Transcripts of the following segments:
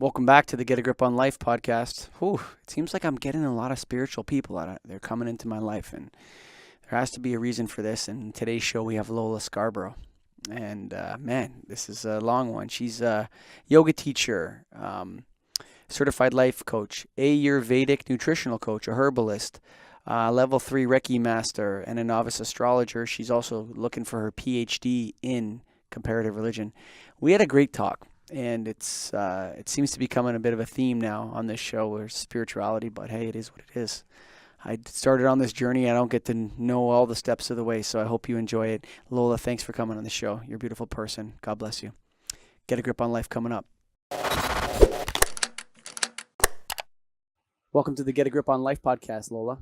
Welcome back to the Get a Grip on Life podcast. Whew, it seems like I'm getting a lot of spiritual people out of they're coming into my life, and there has to be a reason for this. And in today's show, we have Lola Scarborough. And man, this is a long one. She's a yoga teacher, certified life coach, Ayurvedic nutritional coach, a herbalist, level 3 Reiki master, and a novice astrologer. She's also looking for her PhD in comparative religion. We had a great talk, and it seems to be becoming a bit of a theme now on this show, where spirituality. But hey, it is what it is. I started on this journey. I don't get to know all the steps of the way, so I hope you enjoy it. Lola, thanks for coming on the show. You're a beautiful person. God bless you. Get a Grip on Life coming up. Welcome to the Get a Grip on Life podcast, Lola.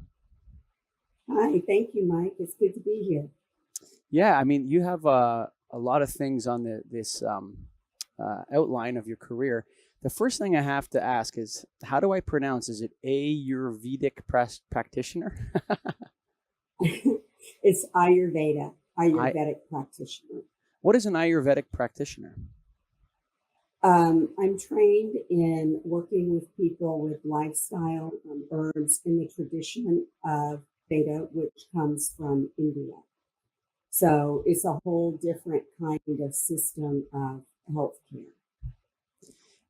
Hi, thank you, Mike. It's good to be here. Yeah, I mean, you have a lot of things on this outline of your career. The first thing I have to ask is, how do I pronounce? Is it Ayurvedic practitioner? It's Ayurvedic practitioner. What is an Ayurvedic practitioner? I'm trained in working with people with lifestyle herbs in the tradition of Veda, which comes from India. So it's a whole different kind of system of healthcare.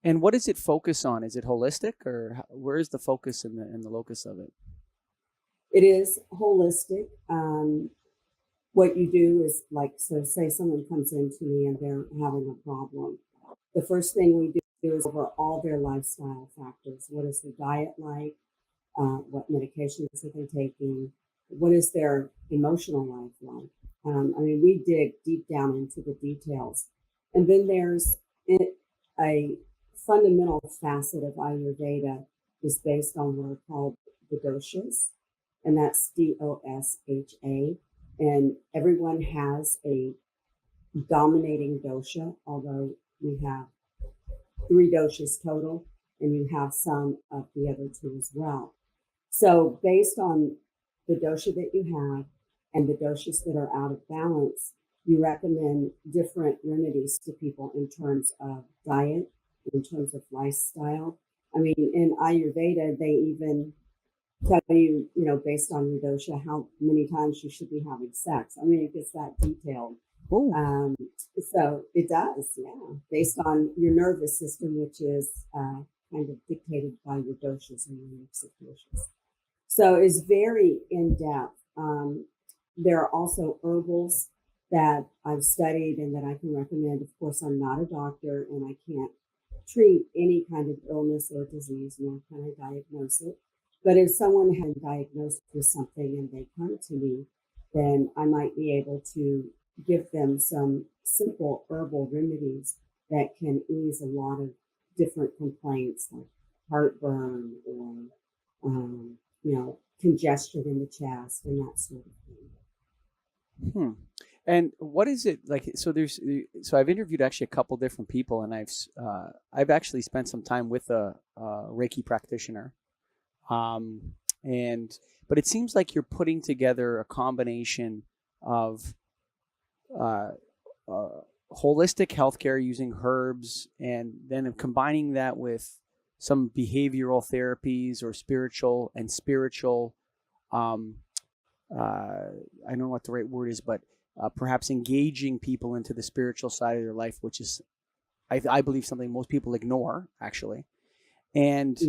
And what does it focus on? Is it holistic, or where is the focus in the locus of it? It is holistic. What you do is, like, so say someone comes into me and they're having a problem. The first thing we do is over all their lifestyle factors. What is their diet like? What medications are they taking? What is their emotional life like? We dig deep down into the details. And then there's a fundamental facet of Ayurveda is based on what are called the doshas, and that's DOSHA. And everyone has a dominating dosha, although we have 3 doshas total, and you have some of the other 2 as well. So based on the dosha that you have and the doshas that are out of balance, you recommend different remedies to people in terms of diet, in terms of lifestyle. I mean, in Ayurveda, they even tell you, based on your dosha, how many times you should be having sex. I mean, it gets that detailed. So it does, yeah, based on your nervous system, which is kind of dictated by your doshas and your mix of doshas. So it's very in-depth. There are also herbals that I've studied and that I can recommend. Of course, I'm not a doctor and I can't treat any kind of illness or disease, nor can I diagnose it. But if someone had been diagnosed with something and they come to me, then I might be able to give them some simple herbal remedies that can ease a lot of different complaints like heartburn or, congestion in the chest and that sort of thing. And what is it like? So I've interviewed actually a couple different people, and I've actually spent some time with a Reiki practitioner. But it seems like you're putting together a combination of holistic healthcare using herbs, and then combining that with some behavioral therapies or spiritual. I don't know what the right word is, but perhaps engaging people into the spiritual side of their life, which is, I believe, something most people ignore, actually. And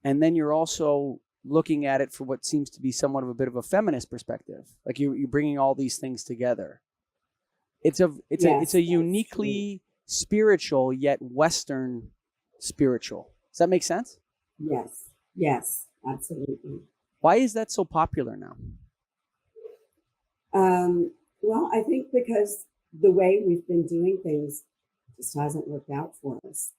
and then you're also looking at it for what seems to be somewhat of a bit of a feminist perspective. Like you're bringing all these things together. It's a uniquely spiritual yet Western spiritual. Does that make sense? Yes, absolutely. Why is that so popular now? Well, I think because the way we've been doing things just hasn't worked out for us.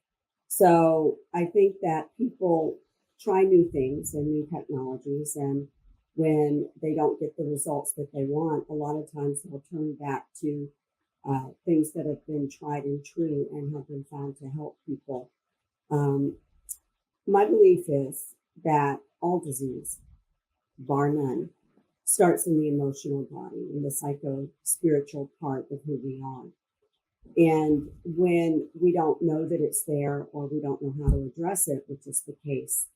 So I think that people try new things and new technologies, and when they don't get the results that they want, a lot of times they'll turn back to things that have been tried and true and have been found to help people. My belief is that all disease, bar none, starts in the emotional body, in the psycho-spiritual part of who we are. And when we don't know that it's there, or we don't know how to address it, which is the case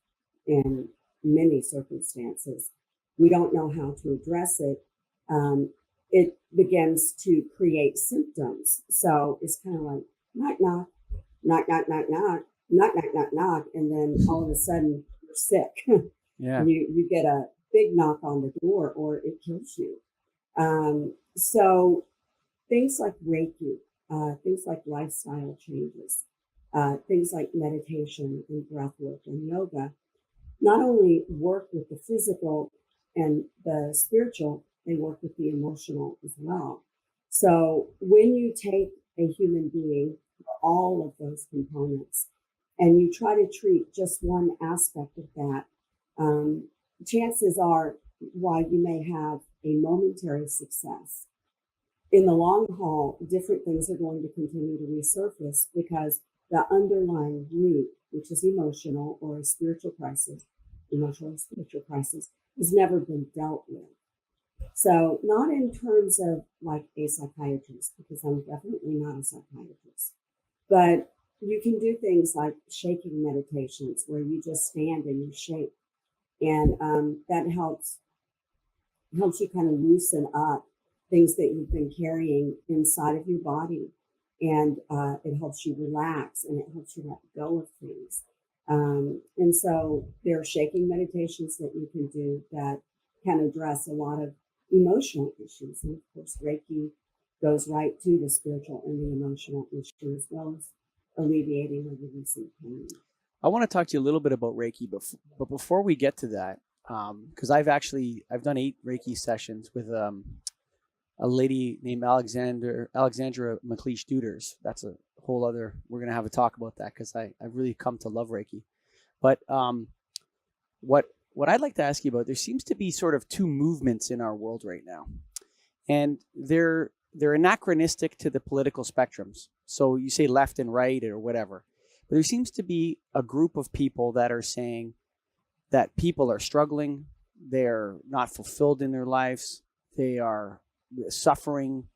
in many circumstances, we don't know how to address it. It begins to create symptoms. So it's kind of like knock, knock, knock, knock, knock, knock, knock, knock, knock, knock. And then all of a sudden you're sick. Yeah. You get a big knock on the door, or it kills you. So things like Reiki, things like lifestyle changes, things like meditation and breath work and yoga, not only work with the physical and the spiritual, they work with the emotional as well. So when you take a human being, all of those components, and you try to treat just one aspect of that, chances are, while you may have a momentary success, in the long haul, different things are going to continue to resurface, because the underlying root, which is emotional or a spiritual crisis, emotional or spiritual crisis, has never been dealt with. So not in terms of like a psychiatrist, because I'm definitely not a psychiatrist, but you can do things like shaking meditations, where you just stand and you shake, and that helps you kind of loosen up things that you've been carrying inside of your body, and it helps you relax, and it helps you let go of things. And so there are shaking meditations that you can do that can address a lot of emotional issues. And of course, Reiki goes right to the spiritual and the emotional issue, as well as alleviating or releasing pain. I want to talk to you a little bit about Reiki, but before we get to that, because I've done 8 Reiki sessions with a lady named Alexandra McLeish Duders. That's a whole other. We're gonna have a talk about that, because I've really come to love Reiki. But what I'd like to ask you about, there seems to be sort of 2 movements in our world right now, and they're anachronistic to the political spectrums. So you say left and right or whatever, but there seems to be a group of people that are saying that people are struggling, they're not fulfilled in their lives, they are suffering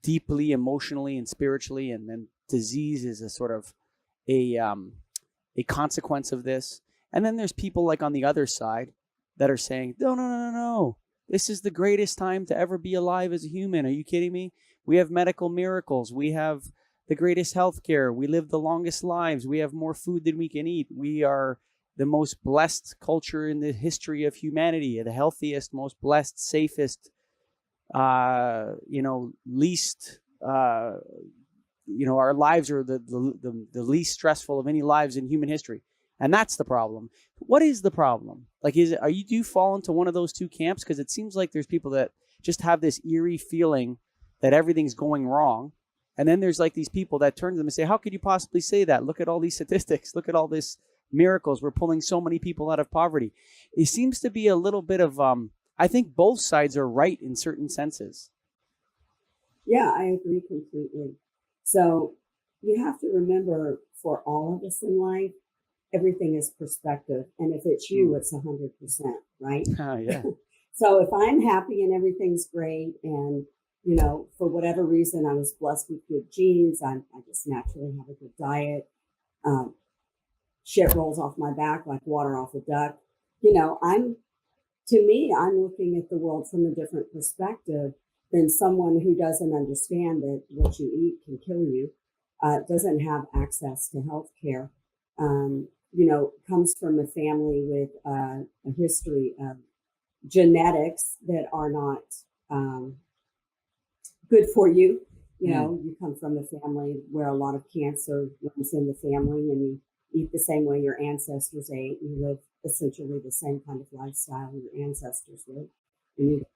deeply emotionally and spiritually, and then disease is a sort of a consequence of this. And then there's people like on the other side that are saying, no, this is the greatest time to ever be alive as a human. Are you kidding me? We have medical miracles, we have the greatest healthcare, we live the longest lives, we have more food than we can eat, we are the most blessed culture in the history of humanity, the healthiest, most blessed, safest, least, our lives are the least stressful of any lives in human history. And that's the problem. What is the problem? Like, do you fall into one of those 2 camps? Because it seems like there's people that just have this eerie feeling that everything's going wrong. And then there's like these people that turn to them and say, how could you possibly say that? Look at all these statistics. Look at all this miracles. We're pulling so many people out of poverty. It seems to be a little bit of, I think both sides are right in certain senses. Yeah, I agree completely. So you have to remember, for all of us in life, everything is perspective. And if it's you, it's 100%, right? Yeah. So if I'm happy and everything's great, and, for whatever reason, I was blessed with good genes, I just naturally have a good diet, shit rolls off my back like water off a duck. I'm looking at the world from a different perspective than someone who doesn't understand that what you eat can kill you, doesn't have access to health care, comes from a family with a history of genetics that are not good for you. You come from a family where a lot of cancer runs in the family, and you eat the same way your ancestors ate. You live essentially the same kind of lifestyle your ancestors lived, and you get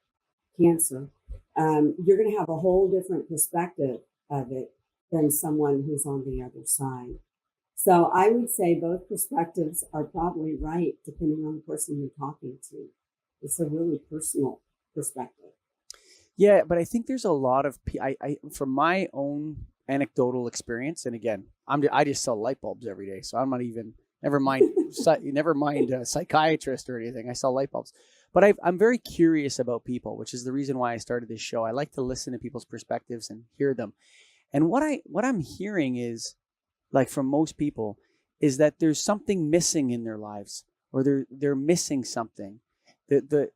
cancer. You're going to have a whole different perspective of it than someone who's on the other side. So I would say both perspectives are probably right, depending on the person you're talking to. It's a really personal perspective. Yeah, but I think there's a lot of from my own anecdotal experience, and again, I just sell light bulbs every day, so I'm not even, never mind a psychiatrist or anything. I sell light bulbs, but I'm very curious about people, which is the reason why I started this show. I like to listen to people's perspectives and hear them, And what I'm hearing is, like, from most people, is that there's something missing in their lives, or they're missing something. The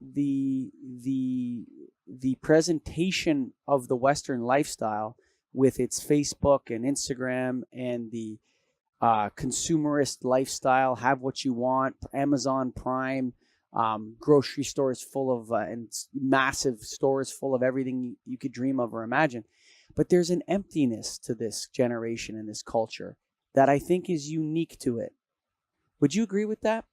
presentation of the Western lifestyle, with its Facebook and Instagram and the consumerist lifestyle, have what you want, Amazon Prime, grocery stores full of and massive stores full of everything you could dream of or imagine. But there's an emptiness to this generation and this culture that I think is unique to it. Would you agree with that?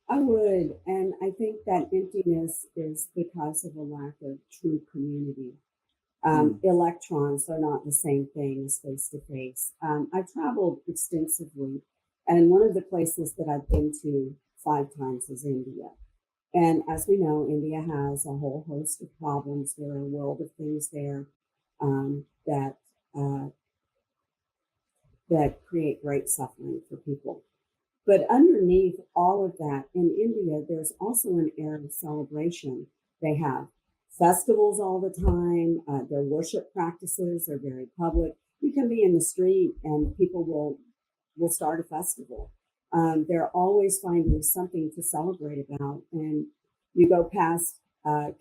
I would, and I think that emptiness is because of a lack of true community. Electrons are not the same thing as face to face. I traveled extensively, and one of the places that I've been to 5 times is India. And as we know, India has a whole host of problems. There are a world of things there that that create great suffering for people. But underneath all of that, in India, there's also an air of celebration. They have festivals all the time. Their worship practices are very public. You can be in the street and people will start a festival. They're always finding something to celebrate about. And you go past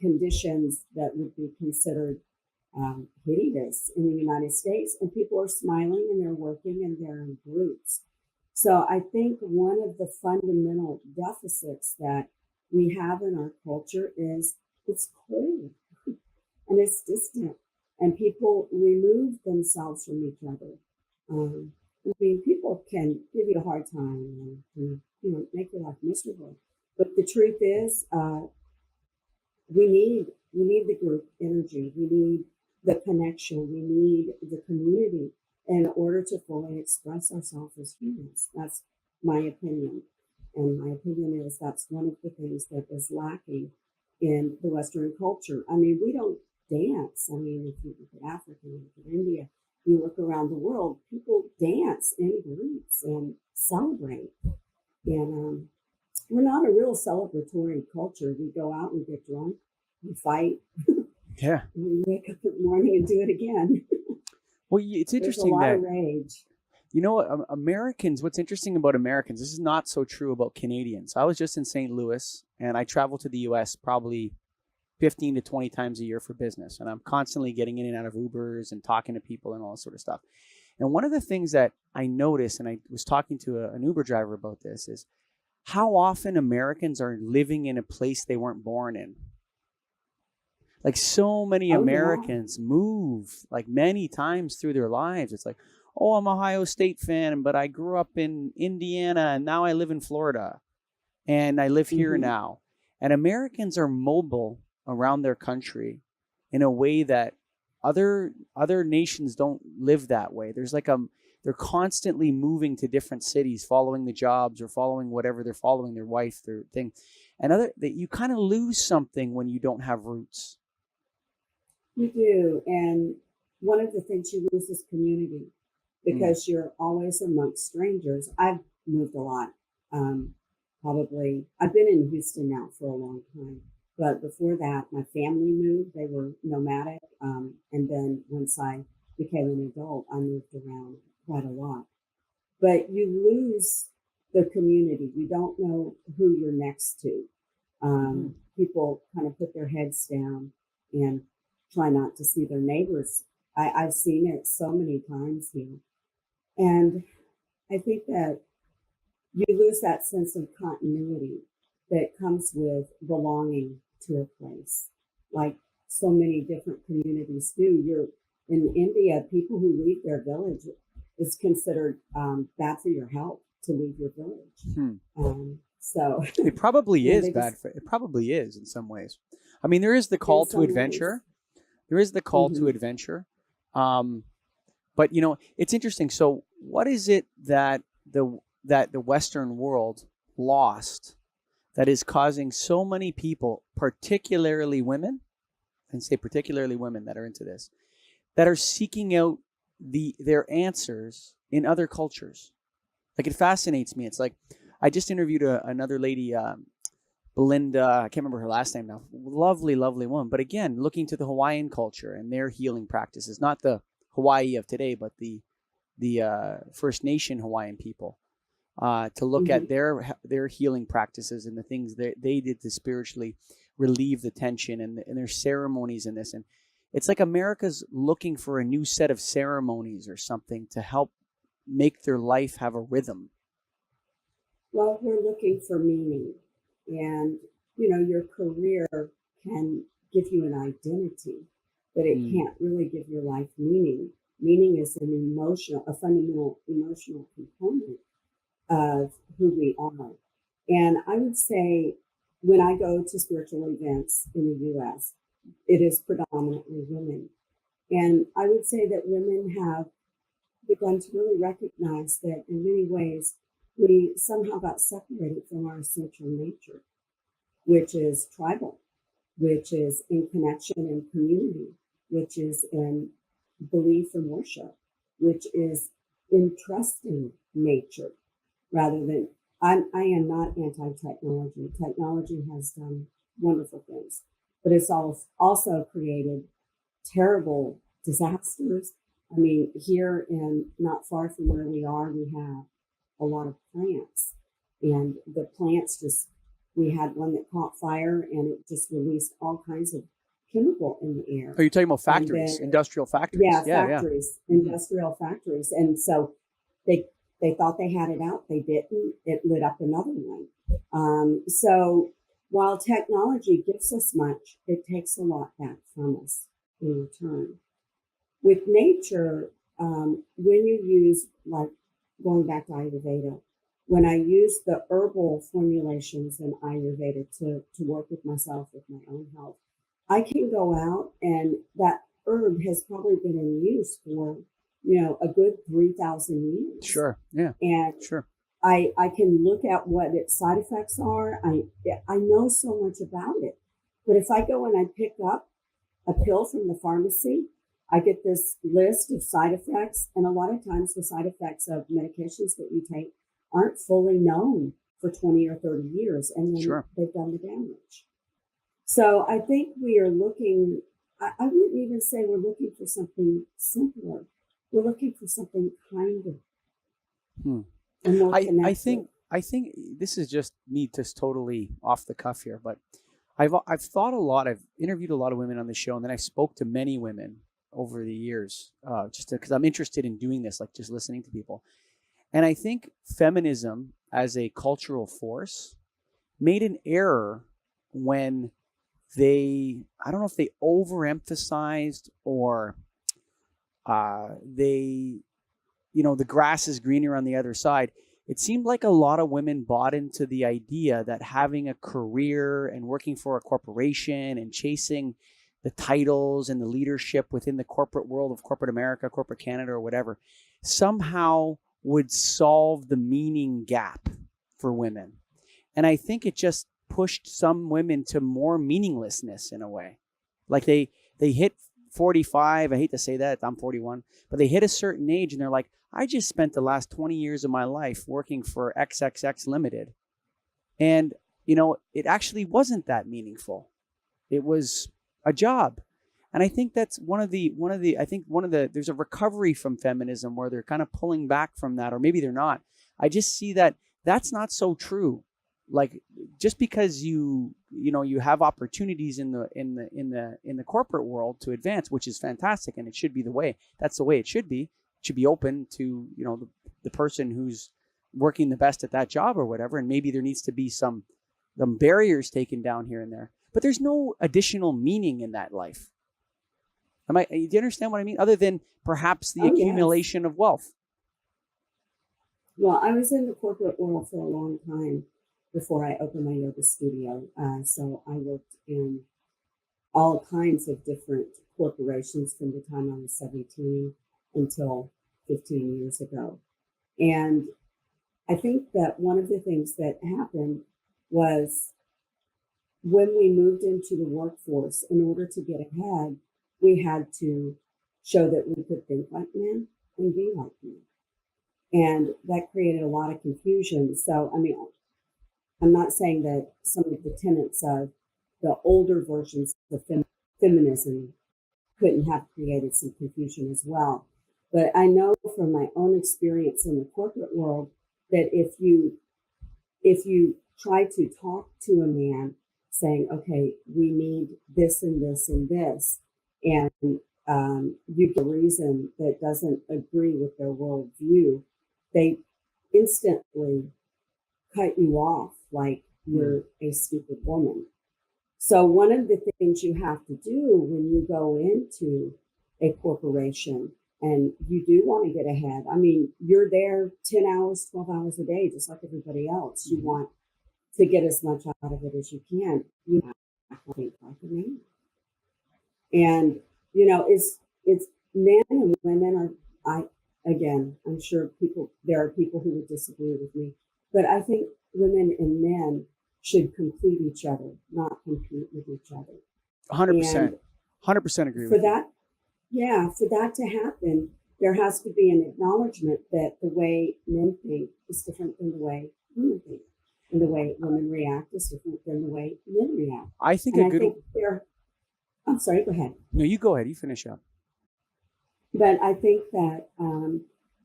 conditions that would be considered hideous in the United States, and people are smiling and they're working and they're in groups. So I think one of the fundamental deficits that we have in our culture is it's cold and it's distant, and people remove themselves from each other. I mean, people can give you a hard time and make your life miserable. But the truth is, we need the group energy. We need the connection. We need the community in order to fully express ourselves as humans. That's my opinion. And my opinion is that's one of the things that is lacking in the Western culture. I mean, we don't dance. I mean, if you look at Africa, you look at India, you look around the world, people dance in groups and celebrate. And we're not a real celebratory culture. We go out, we get drunk, we fight, Yeah. we wake up in the morning and do it again. Well, it's There's a interesting lot that, of rage. you know what, Americans, what's interesting about Americans, this is not so true about Canadians. I was just in St. Louis, and I travel to the US probably 15 to 20 times a year for business. And I'm constantly getting in and out of Ubers and talking to people and all that sort of stuff. And one of the things that I noticed, and I was talking to an Uber driver about this, is how often Americans are living in a place they weren't born in. Like, so many Oh, yeah. Americans move like many times through their lives. It's like, oh, I'm a Ohio State fan, but I grew up in Indiana and now I live in Florida and I live here now. And Americans are mobile around their country in a way that other nations don't live that way. There's like they're constantly moving to different cities, following the jobs or following whatever they're following, their wife, their thing. And that you kind of lose something when you don't have roots. You do. And one of the things you lose is community because you're always amongst strangers. I've moved a lot. I've been in Houston now for a long time. But before that, my family moved. They were nomadic. And then once I became an adult, I moved around quite a lot. But you lose the community. You don't know who you're next to. People kind of put their heads down and try not to see their neighbors. I've seen it so many times here. And I think that you lose that sense of continuity that comes with belonging to a place, like so many different communities do. You're in India, people who leave their village is considered bad for your health to leave your village. So it probably is bad just, for it. Probably is in some ways. I mean, there is the call to adventure. There is the call to adventure. But it's interesting. So what is it that the Western world lost that is causing so many people, particularly women, and say particularly women that are into this, that are seeking out their answers in other cultures? Like, it fascinates me. It's like, I just interviewed another lady, Belinda, I can't remember her last name now. Lovely, lovely woman. But again, looking to the Hawaiian culture and their healing practices, not the Hawaii of today, but the First Nation Hawaiian people, to look at their healing practices and the things that they did to spiritually relieve the tension, and their ceremonies in this. And it's like America's looking for a new set of ceremonies or something to help make their life have a rhythm. Well, we're looking for meaning. And, you know, your career can give you an identity, but it can't really give your life meaning. Meaning is a fundamental emotional component of who we are. And I would say when I go to spiritual events in the US, it is predominantly women. And I would say that women have begun to really recognize that in many ways we somehow got separated from our essential nature, which is tribal, which is in connection and community, which is in belief and worship, which is in trusting nature rather than. I am not anti-technology. Technology has done wonderful things, but it's also created terrible disasters. I mean, here and not far from where we are, we have a lot of plants, and the plants we had one that caught fire and it just released all kinds of chemical in the air. Are you talking about factories, industrial factories? Yeah, factories, industrial factories. And so they thought they had it out. They didn't. It lit up another one. So while technology gives us much, it takes a lot back from us in return. With nature, when you use, like going back to Ayurveda, when I use the herbal formulations in Ayurveda to work with myself, with my own health, I can go out and that herb has probably been in use for, you know, a good 3,000 years. Sure. Yeah. And sure. I can look at what its side effects are. I know so much about it. But if I go and I pick up a pill from the pharmacy, I get this list of side effects. And a lot of times the side effects of medications that you take aren't fully known for 20 or 30 years. And then they've done the damage. So I think we are looking, I wouldn't even say we're looking for something simpler. We're looking for something kinder. And more connected. I think this is just me just totally off the cuff here, but I've thought a lot. I've interviewed a lot of women on the show, and then I spoke to many women over the years, just because I'm interested in doing this, like just listening to people. And I think feminism as a cultural force made an error when I don't know if they overemphasized or the grass is greener on the other side. It seemed like a lot of women bought into the idea that having a career and working for a corporation and chasing the titles and the leadership within the corporate world of corporate America, corporate Canada, or whatever, somehow would solve the meaning gap for women. And I think it just pushed some women to more meaninglessness in a way. Like they hit 45, I hate to say that, I'm 41, but they hit a certain age and they're like, I just spent the last 20 years of my life working for XXX Limited. And, it actually wasn't that meaningful. It was a job. And I think that's there's a recovery from feminism where they're kind of pulling back from that, or maybe they're not. I just see that that's not so true. Like just because you have opportunities in the corporate world to advance, which is fantastic, and it should be that's the way it should be. It should be open to the person who's working the best at that job or whatever, and maybe there needs to be some barriers taken down here and there. But there's no additional meaning in that life. Do you understand what I mean? Other than perhaps the accumulation of wealth. Well, I was in the corporate world for a long time before I opened my yoga studio. So I worked in all kinds of different corporations from the time I was 17 until 15 years ago. And I think that one of the things that happened was when we moved into the workforce, in order to get ahead, we had to show that we could think like men and be like men. And that created a lot of confusion. So, I'm not saying that some of the tenets of the older versions of feminism couldn't have created some confusion as well. But I know from my own experience in the corporate world that if you try to talk to a man saying, okay, we need this and this and this, and you give a reason that doesn't agree with their worldview, they instantly cut you off like you're a stupid woman. So one of the things you have to do when you go into a corporation and you do want to get ahead, I mean, you're there 10 hours, 12 hours a day, just like everybody else. You want to get as much out of it as you can. You have to think like a man. And, it's men and women I'm sure there are people who would disagree with me, but I think women and men should complete each other, not compete with each other. 100%. 100% agree For with you. that, for that to happen, there has to be an acknowledgement that the way men think is different than the way women think. And the way women react is different than the way men react. I think I'm sorry, go ahead. No, you go ahead. You finish up. But I think that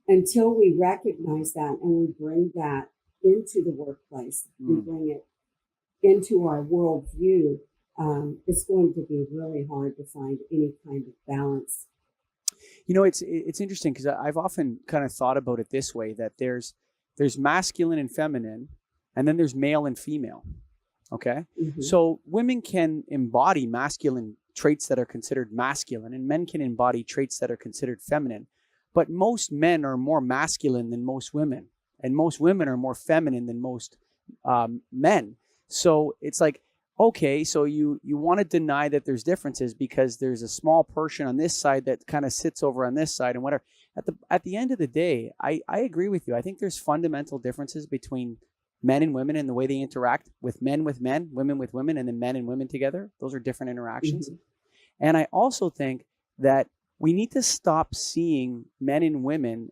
until we recognize that and we bring that into the workplace, we bring it into our worldview, it's going to be really hard to find any kind of balance. It's interesting because I've often kind of thought about it this way, that there's masculine and feminine, and then there's male and female. Okay. Mm-hmm. So women can embody masculine traits that are considered masculine, and men can embody traits that are considered feminine. But most men are more masculine than most women, and most women are more feminine than most men. So it's like, okay, so you want to deny that there's differences because there's a small portion on this side that kind of sits over on this side and whatever. At the end of the day, I agree with you. I think there's fundamental differences between men and women in the way they interact, with men, women with women, and then men and women together. Those are different interactions. Mm-hmm. And I also think that we need to stop seeing men and women.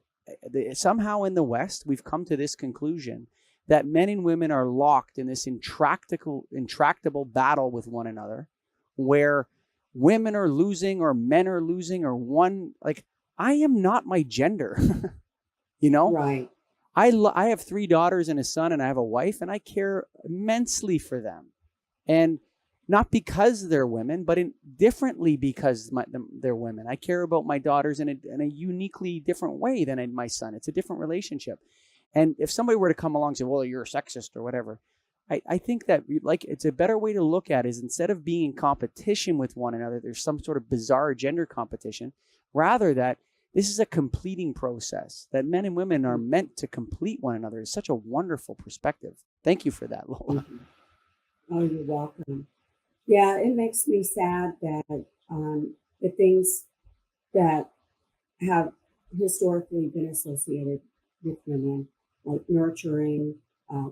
Somehow in the West, we've come to this conclusion that men and women are locked in this intractable battle with one another, where women are losing or men are losing, or one, like, I am not my gender, Right. I have 3 daughters and a son, and I have a wife, and I care immensely for them. And not because they're women, but differently because they're women. I care about my daughters in a uniquely different way than my son. It's a different relationship. And if somebody were to come along and say, well, you're a sexist or whatever, I think that it's a better way to look at it is, instead of being in competition with one another, there's some sort of bizarre gender competition, rather that this is a completing process, that men and women are meant to complete one another. Is such a wonderful perspective. Thank you for that, Lola. Mm-hmm. Oh, you're welcome. Yeah, it makes me sad that the things that have historically been associated with women, like nurturing,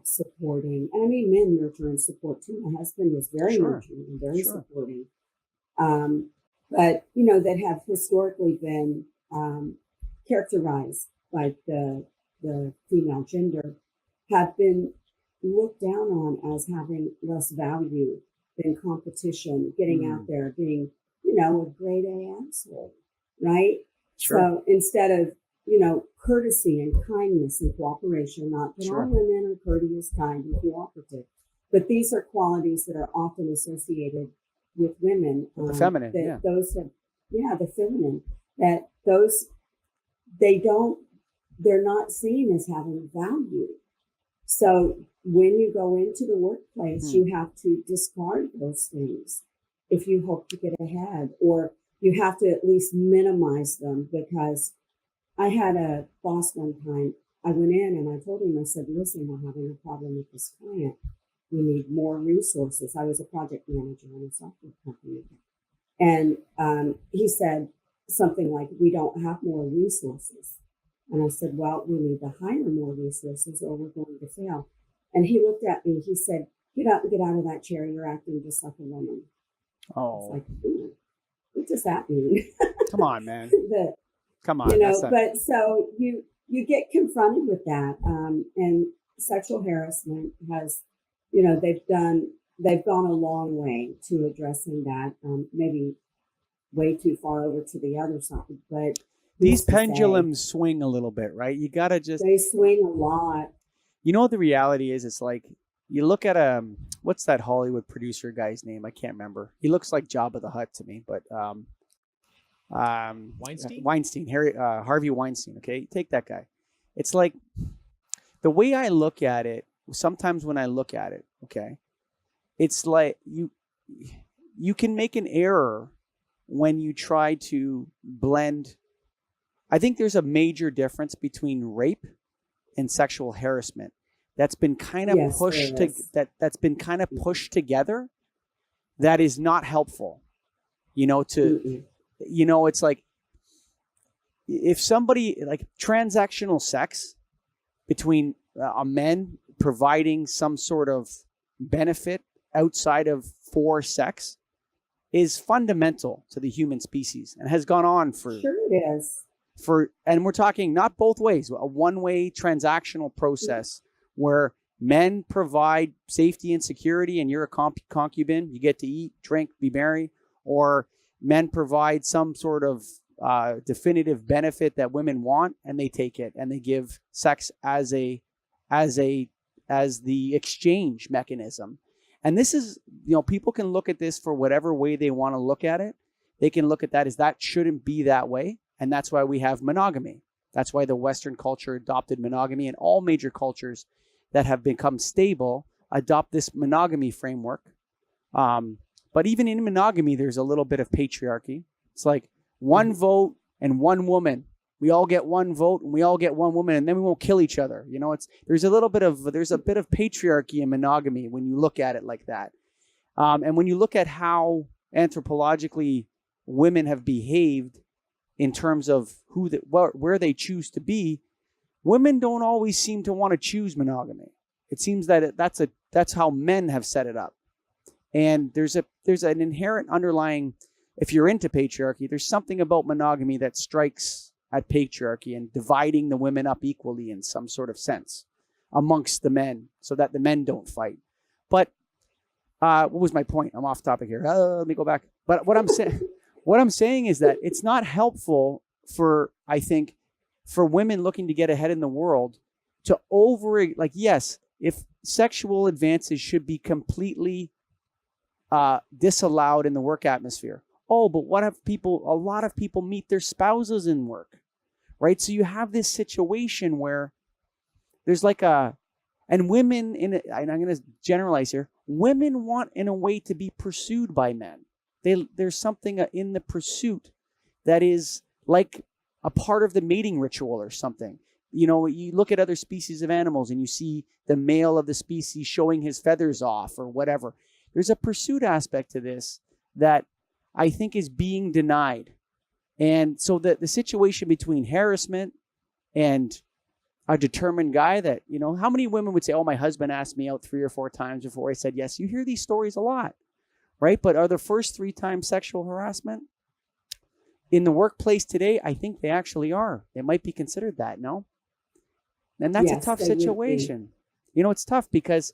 supporting, and I mean men nurture and support too. My husband was very nurturing and very supporting, but that have historically been characterized by the female gender, have been looked down on as having less value than competition, getting out there, being, a grade A asshole, right? Sure. So instead of, courtesy and kindness and cooperation, not that all women are courteous, kind, and cooperative, but these are qualities that are often associated with women. The feminine, the feminine, that they're not seen as having value. So when you go into the workplace, you have to discard those things if you hope to get ahead, or you have to at least minimize them. Because I had a boss one time, I went in and I told him, I said, listen, we're having a problem with this client. We need more resources. I was a project manager in a software company. And he said something like, we don't have more resources. And I said, well, we need to hire more resources or we're going to fail. And he looked at me, he said, get out of that chair. You're acting just like a woman. Oh, it's like, what does that mean? Come on, man. Come on. But so you get confronted with that. And sexual harassment has, they've gone a long way to addressing that. Maybe way too far over to the other side. But These who's to say? pendulums swing a little bit, right? You got to just, They swing a lot. you know what the reality is? It's like, you look at what's that Hollywood producer guy's name? I can't remember. He looks like Jabba the Hutt to me, but Weinstein, Harvey Weinstein. Okay, take that guy. It's like, the way I look at it, sometimes when I look at it, okay, it's like you can make an error when you try to blend. I think there's a major difference between rape and sexual harassment that's been kind of pushed that's been kind of pushed together. That is not helpful. It's like, if somebody, like, transactional sex between a men providing some sort of benefit outside of for sex is fundamental to the human species and has gone on for. Sure it is. And we're talking not both ways, a one-way transactional process where men provide safety and security and you're a concubine, you get to eat, drink, be merry, or men provide some sort of definitive benefit that women want and they take it and they give sex as the exchange mechanism. And this is, people can look at this for whatever way they want to look at it. They can look at that as that shouldn't be that way. And that's why we have monogamy. That's why the Western culture adopted monogamy, and all major cultures that have become stable adopt this monogamy framework. But even in monogamy, there's a little bit of patriarchy. It's like one vote and one woman. We all get one vote and we all get one woman, and then we won't kill each other. There's a bit of patriarchy in monogamy when you look at it like that. And when you look at how anthropologically women have behaved in terms of where they choose to be, women don't always seem to want to choose monogamy. It seems that that's how men have set it up. And there's an inherent underlying, if you're into patriarchy, there's something about monogamy that strikes at patriarchy and dividing the women up equally in some sort of sense amongst the men so that the men don't fight. But what was my point? I'm off topic here. Let me go back. But what I'm saying is that it's not helpful for women looking to get ahead in the world to yes, if sexual advances should be completely disallowed in the work atmosphere. Oh, but what if a lot of people meet their spouses in work, right? So you have this situation where there's and women and I'm going to generalize here, women want in a way to be pursued by men. There's something in the pursuit that is like a part of the mating ritual or something. You look at other species of animals and you see the male of the species showing his feathers off or whatever. There's a pursuit aspect to this that I think is being denied. And so the situation between harassment and a determined guy that, how many women would say, oh, my husband asked me out 3 or 4 times before I said yes. You hear these stories a lot, right? But are the first 3 times sexual harassment? In the workplace today, I think they actually are. They might be considered that, no? And that's a tough situation. It's tough because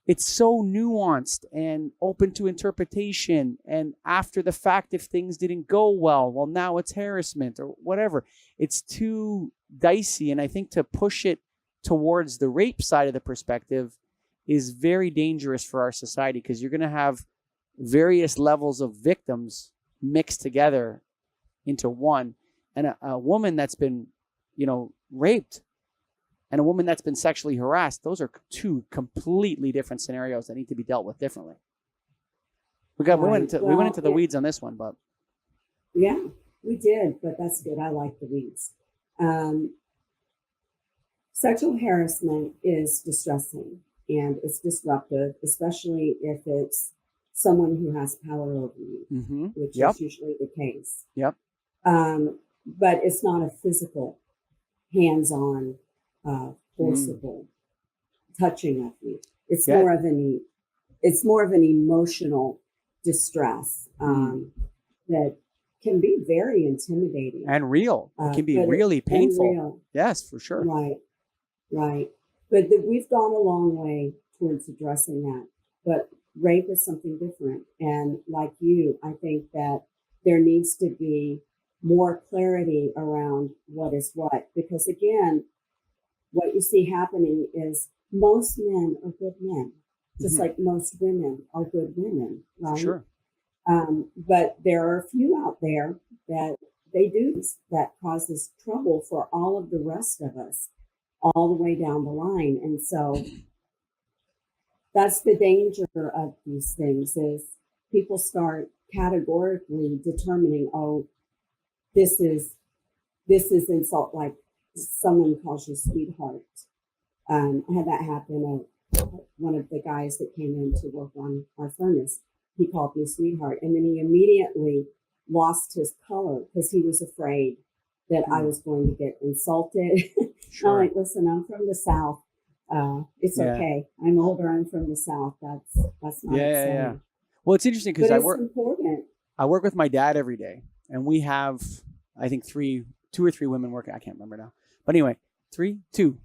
it's so nuanced and open to interpretation. And after the fact, if things didn't go well, now it's harassment or whatever. It's too dicey. And I think to push it towards the rape side of the perspective is very dangerous for our society, because you're going to have various levels of victims mixed together into one. And a woman that's been, raped and a woman that's been sexually harassed, those are 2 completely different scenarios that need to be dealt with differently. We went into the weeds on this one, but yeah, we did, but that's good. I like the weeds. Sexual harassment is distressing and it's disruptive, especially if it's someone who has power over you, which is usually the case. Yep. But it's not a physical, hands-on, forcible touching of you. It's more of an emotional distress that can be very intimidating and real. It can be really painful. Yes, for sure. Right. But we've gone a long way towards addressing that. But rape is something different. And like you, I think that there needs to be more clarity around what is what. Because again, what you see happening is most men are good men, just like most women are good women, right? Sure. But there are a few out there that they do this, that causes trouble for all of the rest of us, all the way down the line. And so that's the danger of these things, is people start categorically determining, oh, this is insult, like someone calls you sweetheart. I had that happen. One of the guys that came in to work on our furnace, he called me sweetheart, and then he immediately lost his color because he was afraid that I was going to get insulted. Sure. I'm like, listen, I'm from the South. It's okay. I'm older. I'm from the South. That's not upsetting. Yeah. Well, it's interesting because important. I work with my dad every day, and we have, I think, two or three women working. I can't remember now, but anyway, two.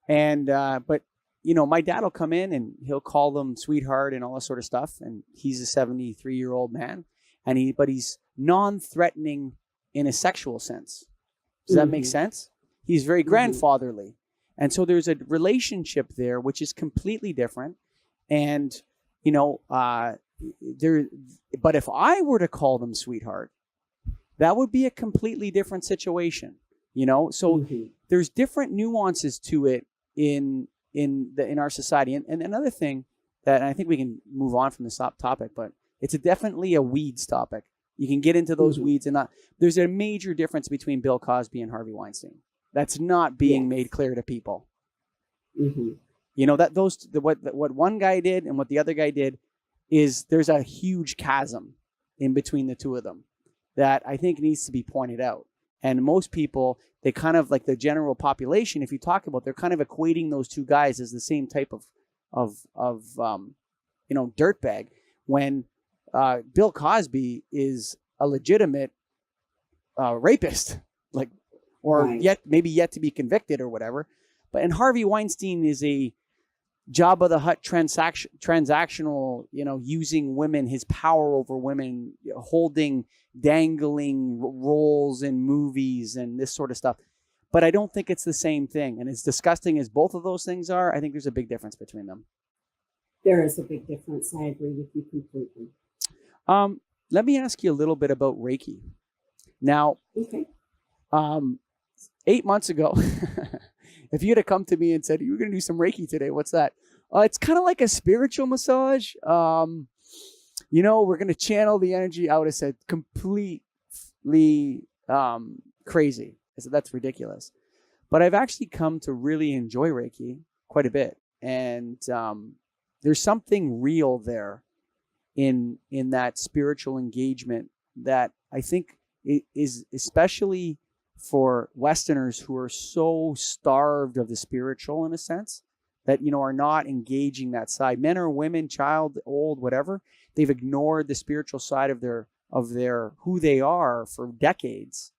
And but my dad will come in and he'll call them sweetheart and all this sort of stuff. And he's a 73-year-old man, and he's non-threatening in a sexual sense. Does that make sense? He's very grandfatherly. And so there's a relationship there, which is completely different. And, but if I were to call them sweetheart, that would be a completely different situation, So there's different nuances to it in our society. And another thing that, and I think we can move on from this topic, but it's definitely a weeds topic. You can get into those weeds, and there's a major difference between Bill Cosby and Harvey Weinstein. That's not being made clear to people. What one guy did and what the other guy did is there's a huge chasm in between the two of them that I think needs to be pointed out. And most people, they kind of, like the general population, if you talk about, they're kind of equating those two guys as the same type of dirtbag, when Bill Cosby is a legitimate rapist, yet to be convicted or whatever. And Harvey Weinstein is a Jabba the Hutt transactional, using women, his power over women, holding dangling roles in movies and this sort of stuff. But I don't think it's the same thing. And as disgusting as both of those things are, I think there's a big difference between them. There is a big difference. I agree with you completely. Let me ask you a little bit about Reiki. Now, 8 months ago, if you had come to me and said, you're going to do some Reiki today, what's that? It's kind of like a spiritual massage. We're going to channel the energy. I would have said completely crazy. I said, that's ridiculous. But I've actually come to really enjoy Reiki quite a bit. And there's something real there in that spiritual engagement that I think is especially for Westerners who are so starved of the spiritual, in a sense, that are not engaging that side. Men or women, child, old, whatever, they've ignored the spiritual side of their who they are for decades.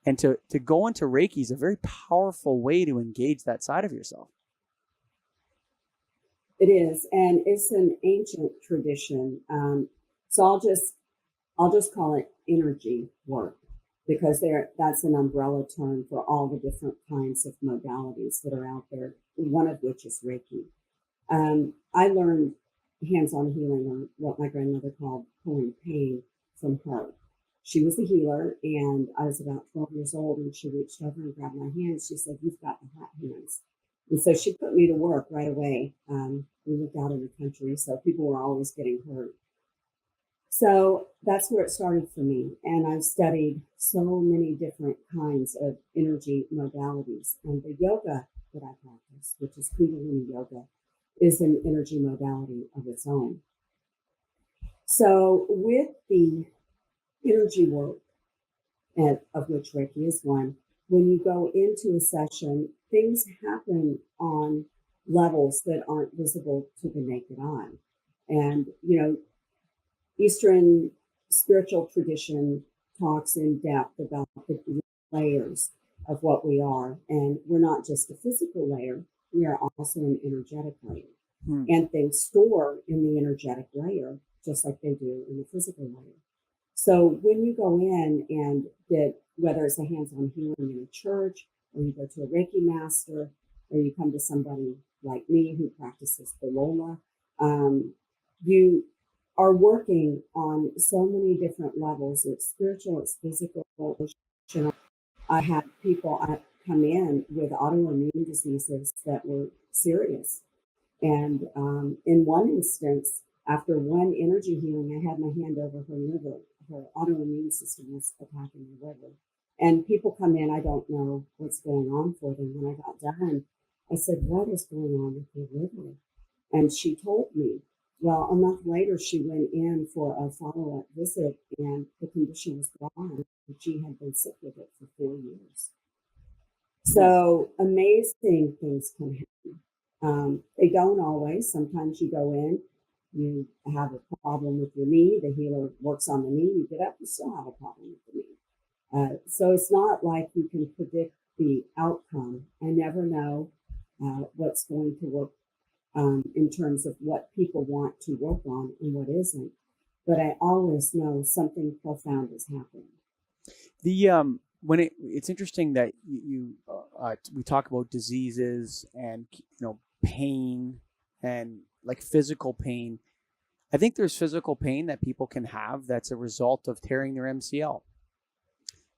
And to go into Reiki is a very powerful way to engage that side of yourself. It is, and it's an ancient tradition. So I'll just call it energy work, because that's an umbrella term for all the different kinds of modalities that are out there, one of which is Reiki. I learned hands-on healing, or what my grandmother called pulling pain, from her. She was a healer, and I was about 12 years old, and she reached over and grabbed my hand. She said, "You've got the hot hands." And so she put me to work right away. We lived out in the country, so people were always getting hurt. So that's where it started for me. And I've studied so many different kinds of energy modalities. And the yoga that I practice, which is Kundalini Yoga, is an energy modality of its own. So with the energy work, of which Reiki is one, when you go into a session, things happen on levels that aren't visible to the naked eye. And, Eastern spiritual tradition talks in depth about the layers of what we are. And we're not just a physical layer, we are also an energetic layer. And things store in the energetic layer, just like they do in the physical layer. So when you go in and get, whether it's a hands-on healing in a church, or you go to a Reiki master, or you come to somebody like me who practices the Lola, you are working on so many different levels. It's spiritual, it's physical, emotional. I had people come in with autoimmune diseases that were serious. And in one instance, after one energy healing, I had my hand over her liver. Her autoimmune system was attacking the liver. And people come in, I don't know what's going on for them. When I got done, I said, "What is going on with your liver?" And she told me. Well, a month later, she went in for a follow-up visit, and the condition was gone. She had been sick with it for 4 years. So amazing things can happen. They don't always. Sometimes you go in, you have a problem with your knee, the healer works on the knee, you get up, you still have a problem with the knee. So it's not like you can predict the outcome. I never know what's going to work in terms of what people want to work on and what isn't. But I always know something profound is happening. It's interesting that we talk about diseases and pain and like physical pain. I think there's physical pain that people can have that's a result of tearing their MCL.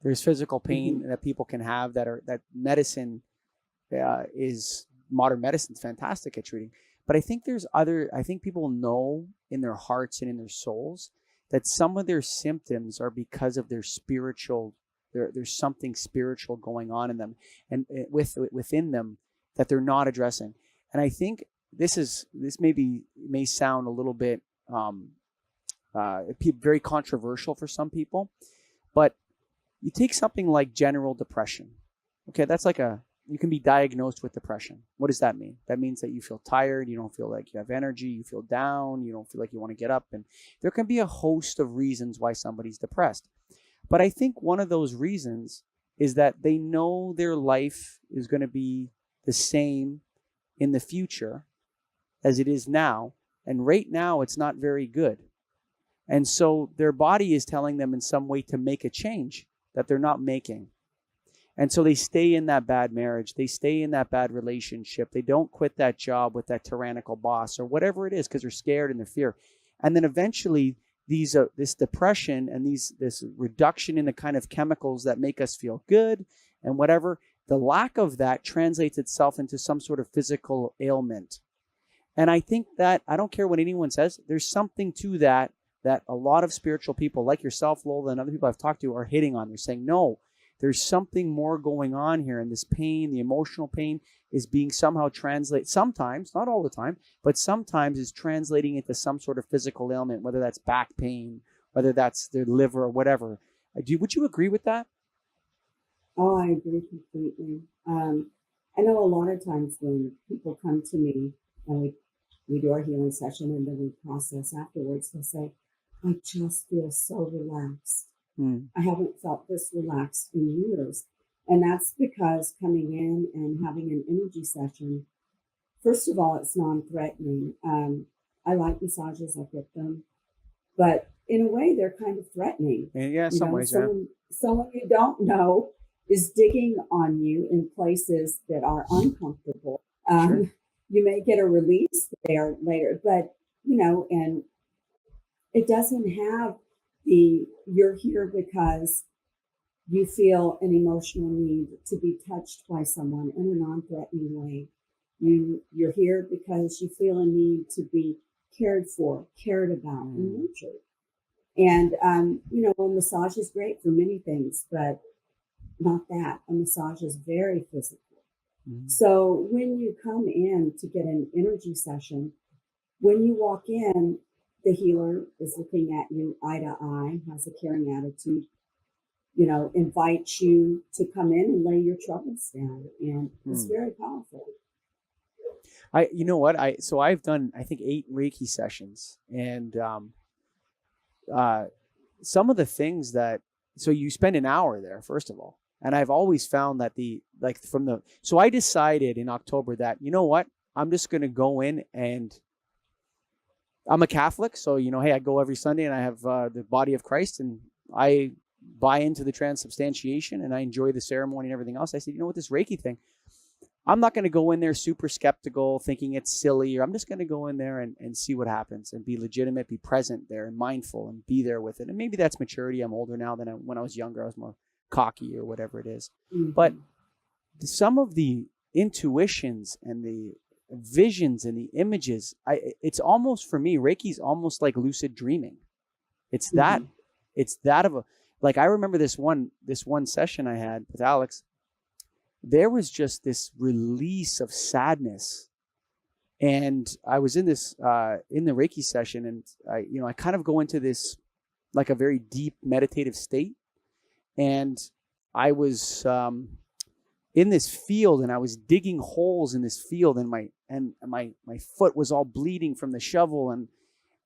There's physical pain that people can have that medicine is modern medicine's fantastic at treating. But I think I think people know in their hearts and in their souls that some of their symptoms are because of their spiritual. There's something spiritual going on in them and within them that they're not addressing. And I think this may sound a little bit very controversial for some people, but you take something like general depression. Okay, that's like you can be diagnosed with depression. What does that mean? That means that you feel tired, you don't feel like you have energy, you feel down, you don't feel like you want to get up. And there can be a host of reasons why somebody's depressed. But I think one of those reasons is that they know their life is going to be the same in the future as it is now. And right now, it's not very good. And so their body is telling them in some way to make a change that they're not making. And so they stay in that bad marriage. They stay in that bad relationship. They don't quit that job with that tyrannical boss or whatever it is because they're scared and they're fear. And then eventually this depression and this reduction in the kind of chemicals that make us feel good and whatever, the lack of that translates itself into some sort of physical ailment. And I think that, I don't care what anyone says, there's something to that a lot of spiritual people like yourself, Lola, and other people I've talked to are hitting on. They're saying, no, there's something more going on here. And this pain, the emotional pain, is being somehow translated, sometimes, not all the time, but sometimes is translating into some sort of physical ailment, whether that's back pain, whether that's their liver or whatever. Would you agree with that? Oh, I agree completely. I know a lot of times when people come to me and we do our healing session and then we process afterwards, they'll say, "I just feel so relaxed. I haven't felt this relaxed in years." And that's because coming in and having an energy session, first of all, it's non-threatening. I like massages, I get them, but in a way, they're kind of threatening. Yeah, some ways, yeah. Someone you don't know is digging on you in places that are uncomfortable. Sure. You may get a release there later, but, and it doesn't have you're here because you feel an emotional need to be touched by someone in a non-threatening way. You're here because you feel a need to be cared for, cared about, and nurtured. And, a massage is great for many things, but not that. A massage is very physical. So when you come in to get an energy session, when you walk in, the healer is looking at you eye to eye, has a caring attitude, invites you to come in and lay your troubles down. And it's very powerful. So I've done, I think, 8 Reiki sessions, and some of the things so you spend an hour there, first of all. And I've always found that so I decided in October that, you know what, I'm just going to go in, and I'm a Catholic. So, hey, I go every Sunday and I have the body of Christ, and I buy into the transubstantiation and I enjoy the ceremony and everything else. I said, you know what, this Reiki thing, I'm not going to go in there super skeptical, thinking it's silly, or I'm just going to go in there and see what happens and be legitimate, be present there and mindful and be there with it. And maybe that's maturity. I'm older now than when I was younger. I was more cocky or whatever it is. But some of the intuitions and the visions and the images, it's almost, for me, Reiki's almost like lucid dreaming. It's that of a, like, I remember this one session I had with Alex. There was just this release of sadness. And I was in this, in the Reiki session, and I kind of go into this, like, a very deep meditative state. And I was, in this field, and I was digging holes in this field, and my foot was all bleeding from the shovel.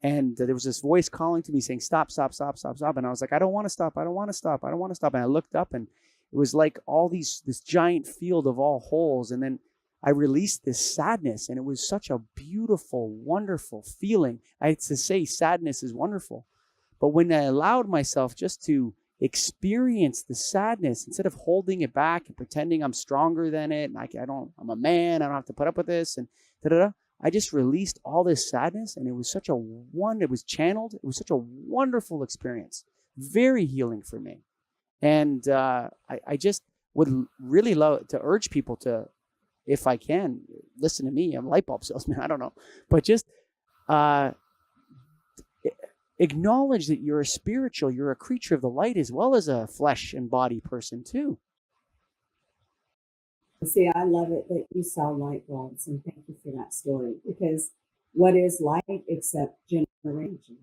And there was this voice calling to me saying, stop, stop, stop, stop, stop. And I was like, I don't want to stop. I don't want to stop. I don't want to stop. And I looked up, and it was like this giant field of all holes. And then I released this sadness, and it was such a beautiful, wonderful feeling. I had to say sadness is wonderful. But when I allowed myself just to experience the sadness instead of holding it back and pretending I'm stronger than it, and I'm a man, I don't have to put up with this, and I just released all this sadness, and it was it was channeled. It was such a wonderful experience, very healing for me. And I just would really love to urge people to, if I can, listen to me. I'm a light bulb salesman. I don't know. But just acknowledge that you're you're a creature of the light as well as a flesh and body person too. See, I love it that you saw light bulbs, and thank you for that story, because what is light except generation,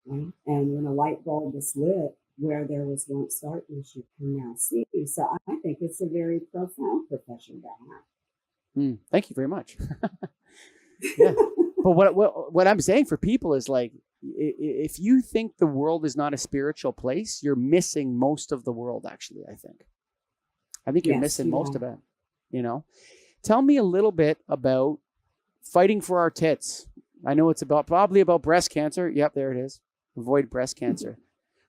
right? And when a light bulb is lit, where there was once darkness, you can now see. So I think it's a very profound profession to have. Thank you very much. Yeah. But what I'm saying for people is, like, if you think the world is not a spiritual place, you're missing most of the world, actually, I think you're missing most of it, Tell me a little bit about fighting for our tits. I know it's probably about breast cancer. Yep, there it is. Avoid breast cancer.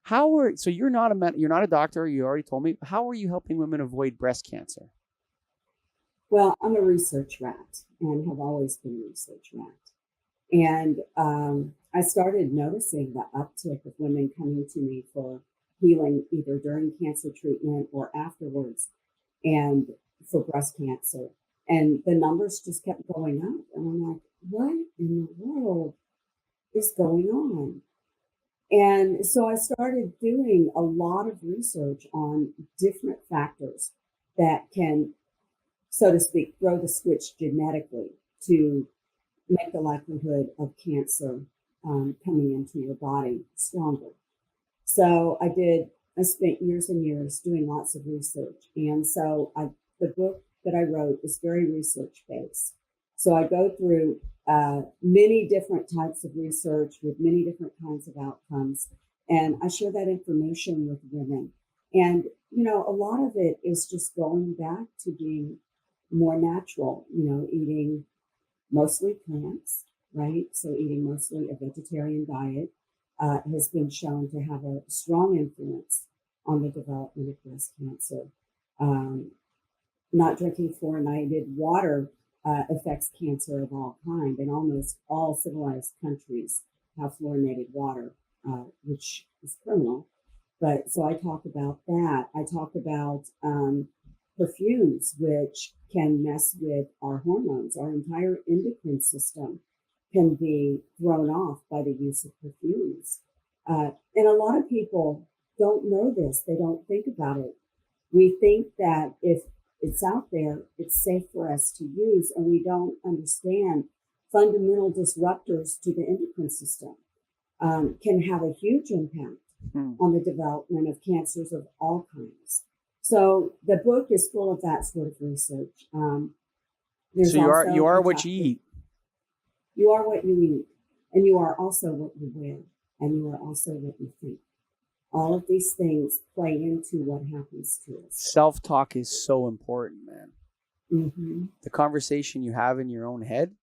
So you're not a doctor, you already told me. How are you helping women avoid breast cancer? Well, I'm a research rat and have always been a research rat. And I started noticing the uptick of women coming to me for healing, either during cancer treatment or afterwards, and for breast cancer. And the numbers just kept going up. And I'm like, what in the world is going on? And so I started doing a lot of research on different factors that can, so to speak, throw the switch genetically to make the likelihood of cancer coming into your body stronger. So I spent years and years doing lots of research. And so the book that I wrote is very research-based. So I go through many different types of research with many different kinds of outcomes, and I share that information with women. And, a lot of it is just going back to being more natural, eating mostly plants, right? So eating mostly a vegetarian diet has been shown to have a strong influence on the development of breast cancer. Not drinking fluoridated water affects cancer of all kinds, and almost all civilized countries have fluoridated water, which is criminal. But so I talk about that. I talk about perfumes, which can mess with our hormones. Our entire endocrine system can be thrown off by the use of perfumes. And a lot of people don't know this. They don't think about it. We think that if it's out there, it's safe for us to use, and we don't understand fundamental disruptors to the endocrine system can have a huge impact on the development of cancers of all kinds. So the book is full of that sort of research. So you are what you eat. You are what you eat, and you are also what you wear, and you are also what you think. All of these things play into what happens to us. Self-talk is so important, man. Mm-hmm. The conversation you have in your own head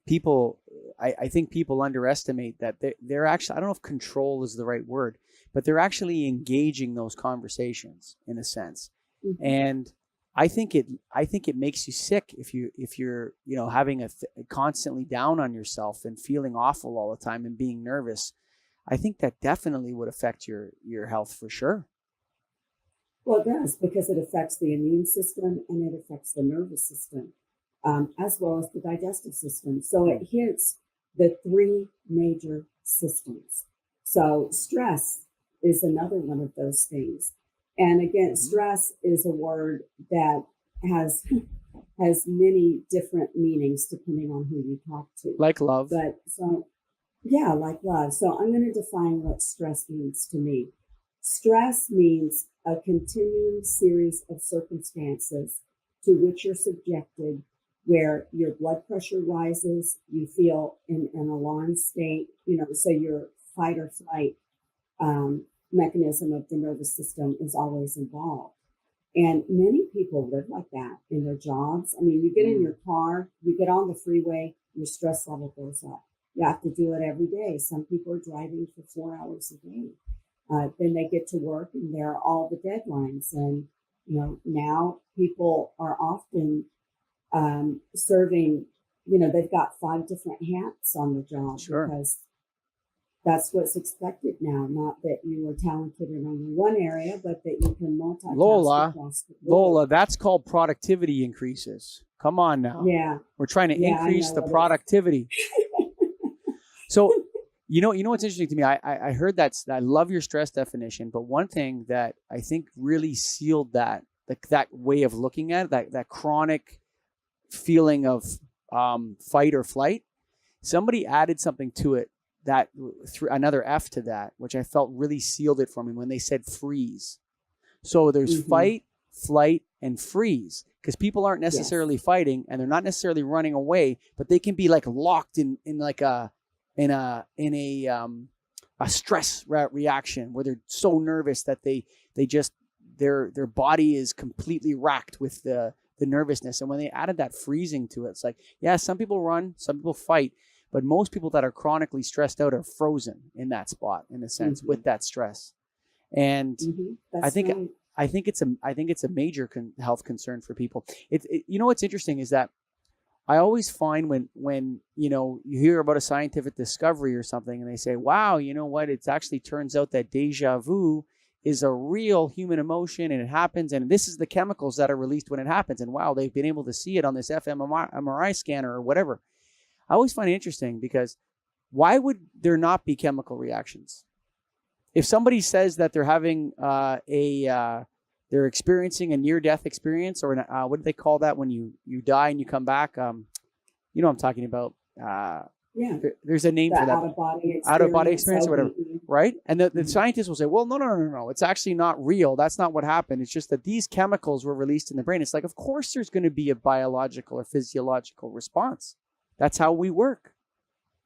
people, I think people underestimate that they're actually, I don't know if control is the right word, but they're actually engaging those conversations in a sense. Mm-hmm. And I think it makes you sick if you're, you know, having constantly down on yourself and feeling awful all the time and being nervous. I think that definitely would affect your health for sure. Well, it does, because it affects the immune system and it affects the nervous system, as well as the digestive system. So it hits the three major systems. So stress is another one of those things. And again, stress is a word that has many different meanings depending on who you talk to. Like love. But so, yeah, like love. So I'm going to define what stress means to me. Stress means a continuing series of circumstances to which you're subjected, where your blood pressure rises, you feel in an alarm state, you know, so your fight or flight mechanism of the nervous system is always involved. And many people live like that in their jobs. I mean, you get in your car, you get on the freeway, your stress level goes up. You have to do it every day. Some people are driving for 4 hours a day. Then they get to work and there are all the deadlines. And, you know, now people are often serving, you know, they've got 5 different hats on the job. Sure. Because that's what's expected now. Not that you are talented in only one area, but that you can multitask across the board. Lola, that's called productivity increases. Come on now. Yeah. We're trying to increase the productivity. So, you know what's interesting to me? I heard that. I love your stress definition, but one thing that I think really sealed that, like that way of looking at it, that chronic feeling of fight or flight, somebody added something to it, that another F to that, which I felt really sealed it for me when they said freeze. So there's fight, flight, and freeze, because people aren't necessarily fighting and they're not necessarily running away, but they can be like locked in like a stress reaction where they're so nervous that they just their body is completely racked with the nervousness. And when they added that freezing to it, it's like, yeah, some people run, some people fight, but most people that are chronically stressed out are frozen in that spot, in a sense, with that stress. And I think it's a major health concern for people. You know what's interesting is that I always find when you know, you hear about a scientific discovery or something and they say, wow, you know what, it actually turns out that deja vu is a real human emotion and it happens, and this is the chemicals that are released when it happens, and wow, they've been able to see it on this fMRI scanner or whatever. I always find it interesting, because why would there not be chemical reactions? If somebody says that they're having they're experiencing a near-death experience, or what do they call that when you die and you come back? You know what I'm talking about. There's a name for that. Out-of-body experience or whatever, right? And the scientists will say, well, no. It's actually not real. That's not what happened. It's just that these chemicals were released in the brain. It's like, of course there's going to be a biological or physiological response. That's how we work.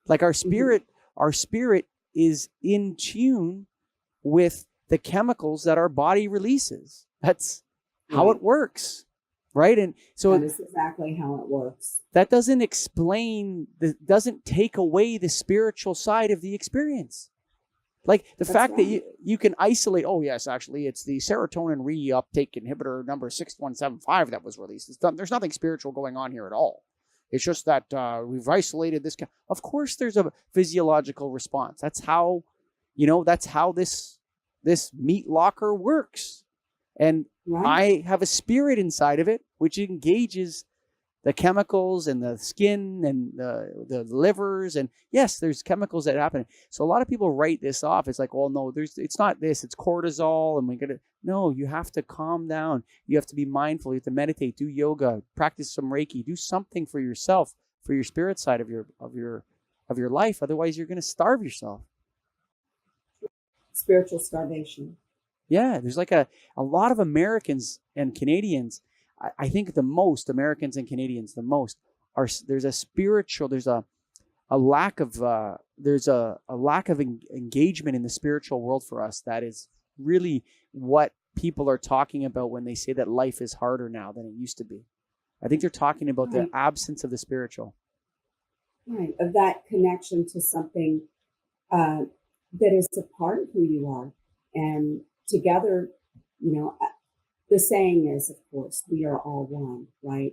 Like our spirit is in tune with the chemicals that our body releases. That's how it works, right? And so that is exactly how it works. That doesn't doesn't take away the spiritual side of the experience. Like the fact that you can isolate, oh yes, actually it's the serotonin reuptake inhibitor number 6175 that was released. There's nothing spiritual going on here at all. It's just that we've isolated this. Of course, there's a physiological response. That's how, this meat locker works. And I have a spirit inside of it, which engages the chemicals and the skin and the livers. And yes, there's chemicals that happen. So a lot of people write this off. It's like, well, no, it's not this. It's cortisol. And no, you have to calm down. You have to be mindful. You have to meditate, do yoga, practice some Reiki, do something for yourself, for your spirit side of your life. Otherwise, you're going to starve yourself. Spiritual starvation. Yeah, there's like a lot of Americans and Canadians. I think the most Americans and Canadians, there's a lack of engagement in the spiritual world for us. That is really what people are talking about when they say that life is harder now than it used to be. I think they're talking about the absence of the spiritual. right, of that connection to something uh, that is a part of who you are. And together, you know, the saying is, of course, we are all one, right?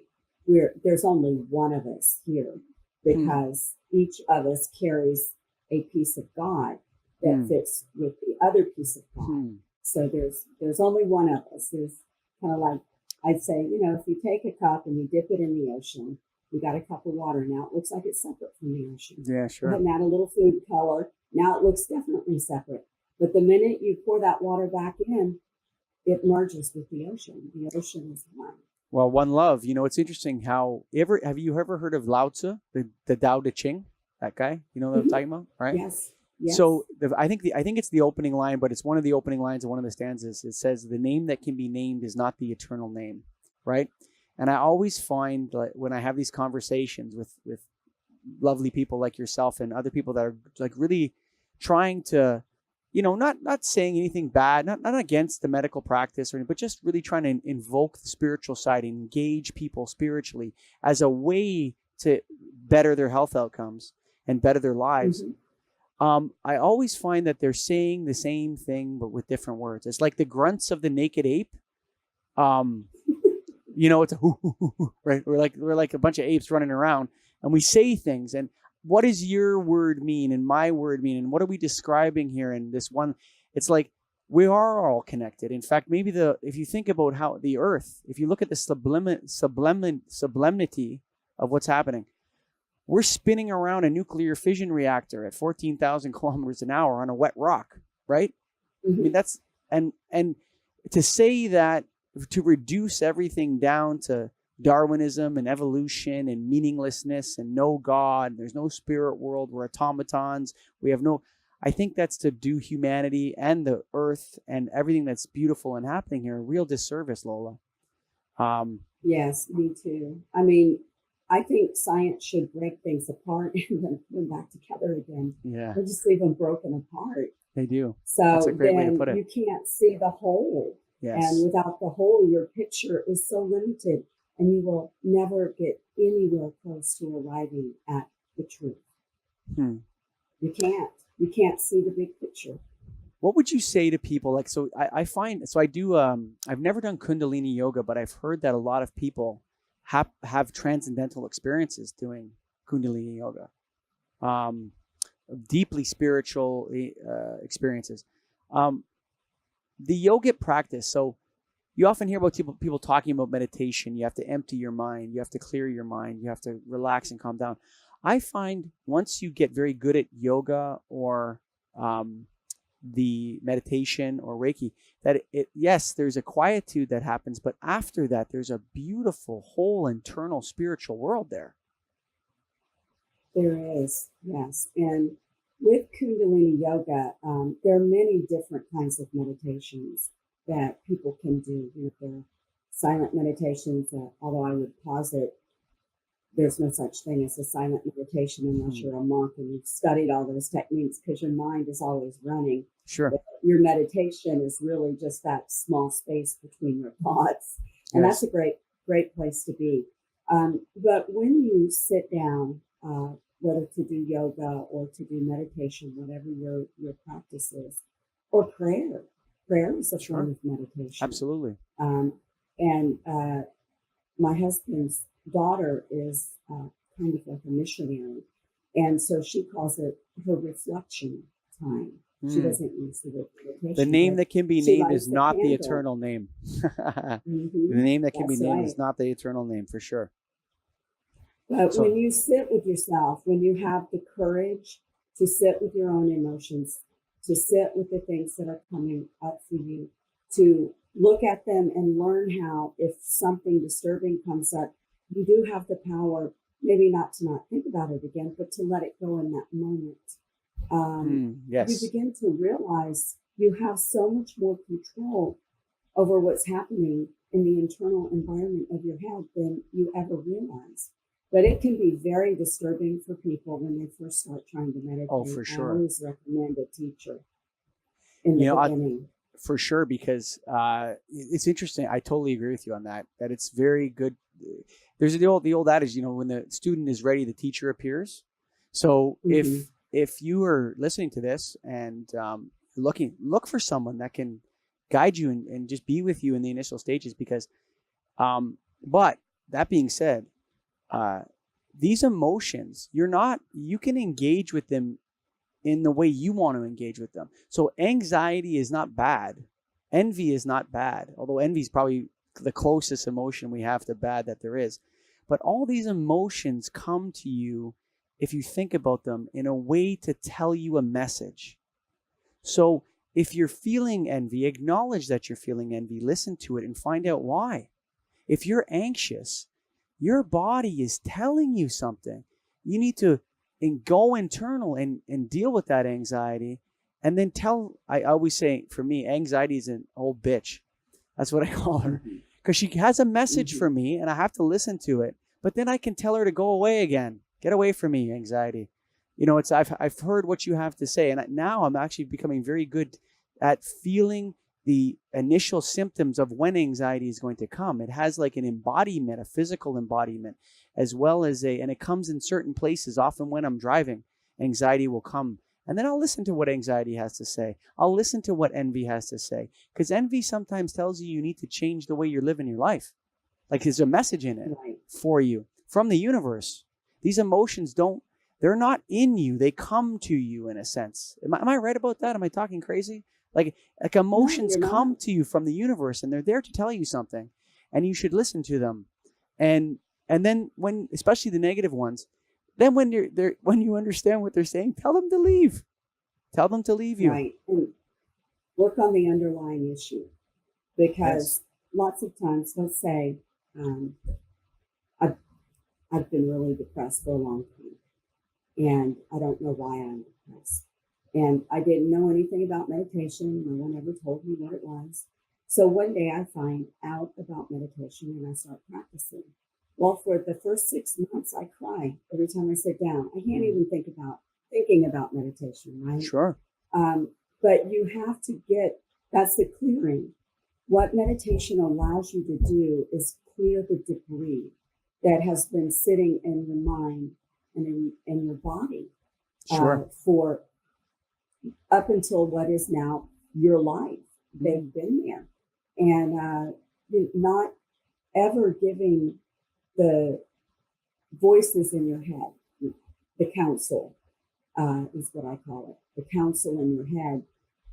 There's only one of us here Hmm. because each of us carries a piece of God that Hmm. fits with the other piece of God. Hmm. So there's only one of us. There's kind of like I'd say, you know, if you take a cup and you dip it in the ocean, you got a cup of water. Now it looks like it's separate from the ocean. Yeah, Go ahead sure. and add a little food color. Now it looks definitely separate. But the minute you pour that water back in, it merges with the ocean. The ocean is one. Well, one love. You know, it's interesting how have you ever heard of Lao Tzu, the Tao Te Ching? That guy. You know what I'm Mm-hmm. talking about, right? Yes, yes. So I think it's the opening line, but it's one of the opening lines of one of the stanzas. It says, "The name that can be named is not the eternal name," right? And I always find like when I have these conversations with lovely people like yourself and other people that are like really trying to, you know, not saying anything bad, not against the medical practice or anything, but just really trying to invoke the spiritual side, engage people spiritually as a way to better their health outcomes and better their lives. Mm-hmm. I always find that they're saying the same thing but with different words. It's like the grunts of the naked ape. Um, you know, it's a hoo, hoo, hoo, hoo, right? We're like a bunch of apes running around, and we say things. And what does your word mean, and my word mean, and what are we describing here in this one? It's like we are all connected. In fact, maybe if you think about how the Earth, if you look at the sublimity of what's happening, we're spinning around a nuclear fission reactor at 14,000 kilometers an hour on a wet rock, right? I Mm-hmm. mean, that's and to say that, to reduce everything down to Darwinism and evolution and meaninglessness and no God, there's no spirit world, we're automatons, we have no. I think that's to do humanity and the earth and everything that's beautiful and happening here a real disservice, Lola. Um, Yes, me too. I mean, I think science should break things apart and then put them back together again. yeah, Or just leave them broken apart. they do. That's a So great way to then put it. you can't see the whole. And Yes. without the whole, your picture is so limited and you will never get anywhere close to arriving at the truth. Hmm. You can't. You can't see the big picture. What would you say to people like, so I find, so I do, I've never done Kundalini yoga, but I've heard that a lot of people have transcendental experiences doing Kundalini yoga, um, deeply spiritual experiences. Um, the yogic practice. So you often hear about people talking about meditation. You have to empty your mind. You have to clear your mind. You have to relax and calm down. I find once you get very good at yoga or um, the meditation or Reiki, that yes, there's a quietude that happens, but after that, there's a beautiful whole internal spiritual world there. There is, yes. And with Kundalini Yoga, there are many different kinds of meditations that people can do. You know, there are silent meditations, although I would posit there's no such thing as a silent meditation unless Hmm. you're a monk and you've studied all those techniques because your mind is always running. Sure. But your meditation is really just that small space between your thoughts. And that's Yes. a great place to be. But when you sit down, whether to do yoga or to do meditation, whatever your practice is, or prayer is a form Sure. of meditation. Absolutely. Um, and my husband's daughter is kind of like a missionary. And so she calls it her reflection time. She Hmm. doesn't use the word The meditation, name but that can be she named is lights the not the candle. eternal name. The Mm-hmm. name that can be That's named right. is not the eternal name for sure. But So when you sit with yourself, when you have the courage to sit with your own emotions, to sit with the things that are coming up for you, to look at them and learn how, if something disturbing comes up, you do have the power, maybe not to not think about it again, but to let it go in that moment. You yes, begin to realize you have so much more control over what's happening in the internal environment of your head than you ever realize. But it can be very disturbing for people when they first start trying to oh meditate. for I sure. always recommend a teacher in the You know, beginning. for sure, because it's interesting. I totally agree with you on that. That it's very good. There's the old adage, you know, when the student is ready, the teacher appears. So Mm-hmm. if you are listening to this and look for someone that can guide you and just be with you in the initial stages, because but that being said, these emotions, you can engage with them in the way you want to engage with them. So anxiety is not bad. Envy is not bad, although envy is probably the closest emotion we have to bad that there is. But all these emotions come to you, if you think about them, in a way to tell you a message. So if you're feeling envy, acknowledge that you're feeling envy, listen to it and find out why. If you're anxious, your body is telling you something. You need to go internal and deal with that anxiety. And then I always say, for me, anxiety is an old bitch. That's what I call her. Because she has a message for me and I have to listen to it. But then I can tell her to go away again. Get away from me, anxiety. I've heard what you have to say. And now I'm actually becoming very good at feeling the initial symptoms of when anxiety is going to come. It has like an embodiment, a physical embodiment, as well as and it comes in certain places. Often when I'm driving, anxiety will come. And then I'll listen to what anxiety has to say. I'll listen to what envy has to say. Because envy sometimes tells you need to change the way you're living your life. Like there's a message in it for you from the universe. These emotions they're not in you. They come to you in a sense. Am I right about that? Am I talking crazy? Like emotions come to you from the universe and they're there to tell you something and you should listen to them. And then when, especially the negative ones, then when you understand what they're saying, tell them to leave. Tell them to leave you. Right. And work on the underlying issue, because lots of times, let's say, I've been really depressed for a long time and I don't know why I'm depressed. And I didn't know anything about meditation. No one ever told me what it was. So one day I find out about meditation and I start practicing. Well, for the first 6 months, I cry every time I sit down. I can't even thinking about meditation, right? Sure. But you have to that's the clearing. What meditation allows you to do is clear the debris that has been sitting in your mind and in your body for up until what is now your life. They've been there. And not ever giving the voices in your head, the counsel is what I call it, the counsel in your head,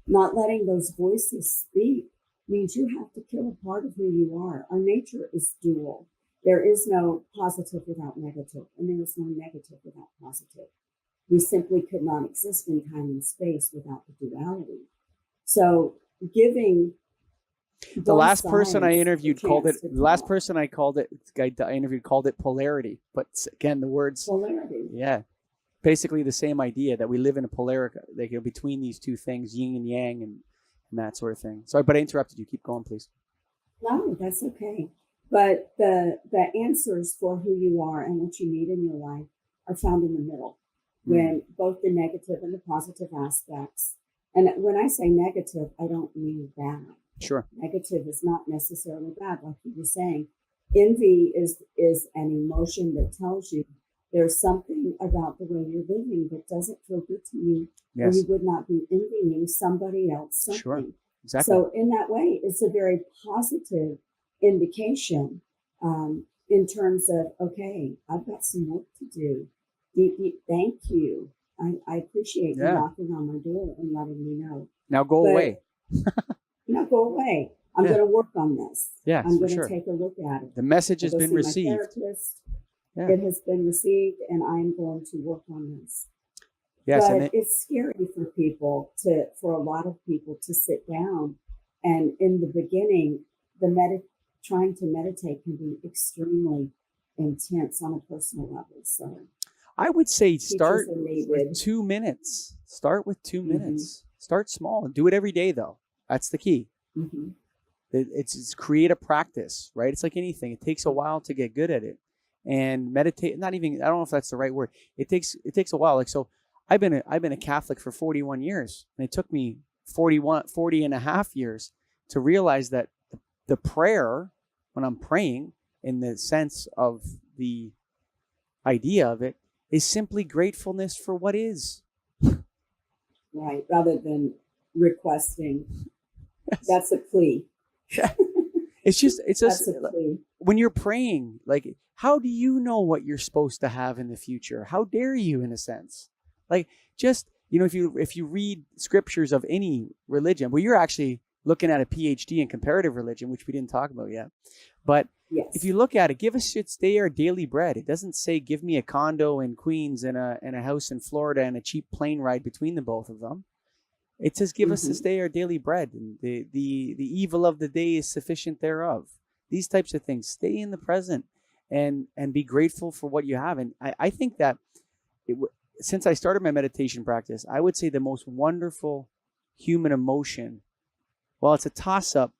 not letting those voices speak means you have to kill a part of who you are. Our nature is dual. There is no positive without negative, and there is no negative without positive. We simply could not exist in time and space without the duality. So giving the last person I interviewed called it polarity. But again, the words polarity. Yeah. Basically the same idea that we live in a polarity, like between these two things, yin and yang and that sort of thing. Sorry, but I interrupted you. Keep going, please. No, that's okay. But the answers for who you are and what you need in your life are found in the middle, when both the negative and the positive aspects. And when I say negative, I don't mean bad. Sure. Negative is not necessarily bad, like you were saying. Envy is an emotion that tells you there's something about the way you're living that doesn't feel good to you, or you would not be envying somebody else something. Sure. Exactly. So in that way, it's a very positive indication in terms of, okay, I've got some work to do. Thank you. I appreciate you knocking on my door and letting me know. Now go away. Now go away. I'm going to work on this. Yeah, I'm going to take a look at it. The message has been received. My therapist. It has been received, and I'm going to work on this. Yes, but it's scary for a lot of people to sit down, and in the beginning, trying to meditate can be extremely intense on a personal level. So I would say start with 2 minutes. Start with 2 minutes. Start small and do it every day, though. That's the key. It's create a practice, right? It's like anything. It takes a while to get good at it. And meditate, I don't know if that's the right word. It takes a while. Like, so I've been a Catholic for 41 years, and it took me 40 and a half years to realize that the prayer, when I'm praying in the sense of the idea of it, is simply gratefulness for what is. Right. Rather than requesting. Yes. That's a plea. Yeah. It's just That's a plea. when you're praying, like, how do you know what you're supposed to have in the future? How dare you, in a sense? Like, just, if you read scriptures of any religion, well, you're actually looking at a PhD in comparative religion, which we didn't talk about yet. But Yes. if you look at it, give us today our daily bread. It doesn't say give me a condo in Queens and a house in Florida and a cheap plane ride between the both of them. It says, give us this day our daily bread, and the evil of the day is sufficient thereof. These types of things. Stay in the present and be grateful for what you have. And I think that since I started my meditation practice, I would say the most wonderful human emotion, well, it's a toss-up,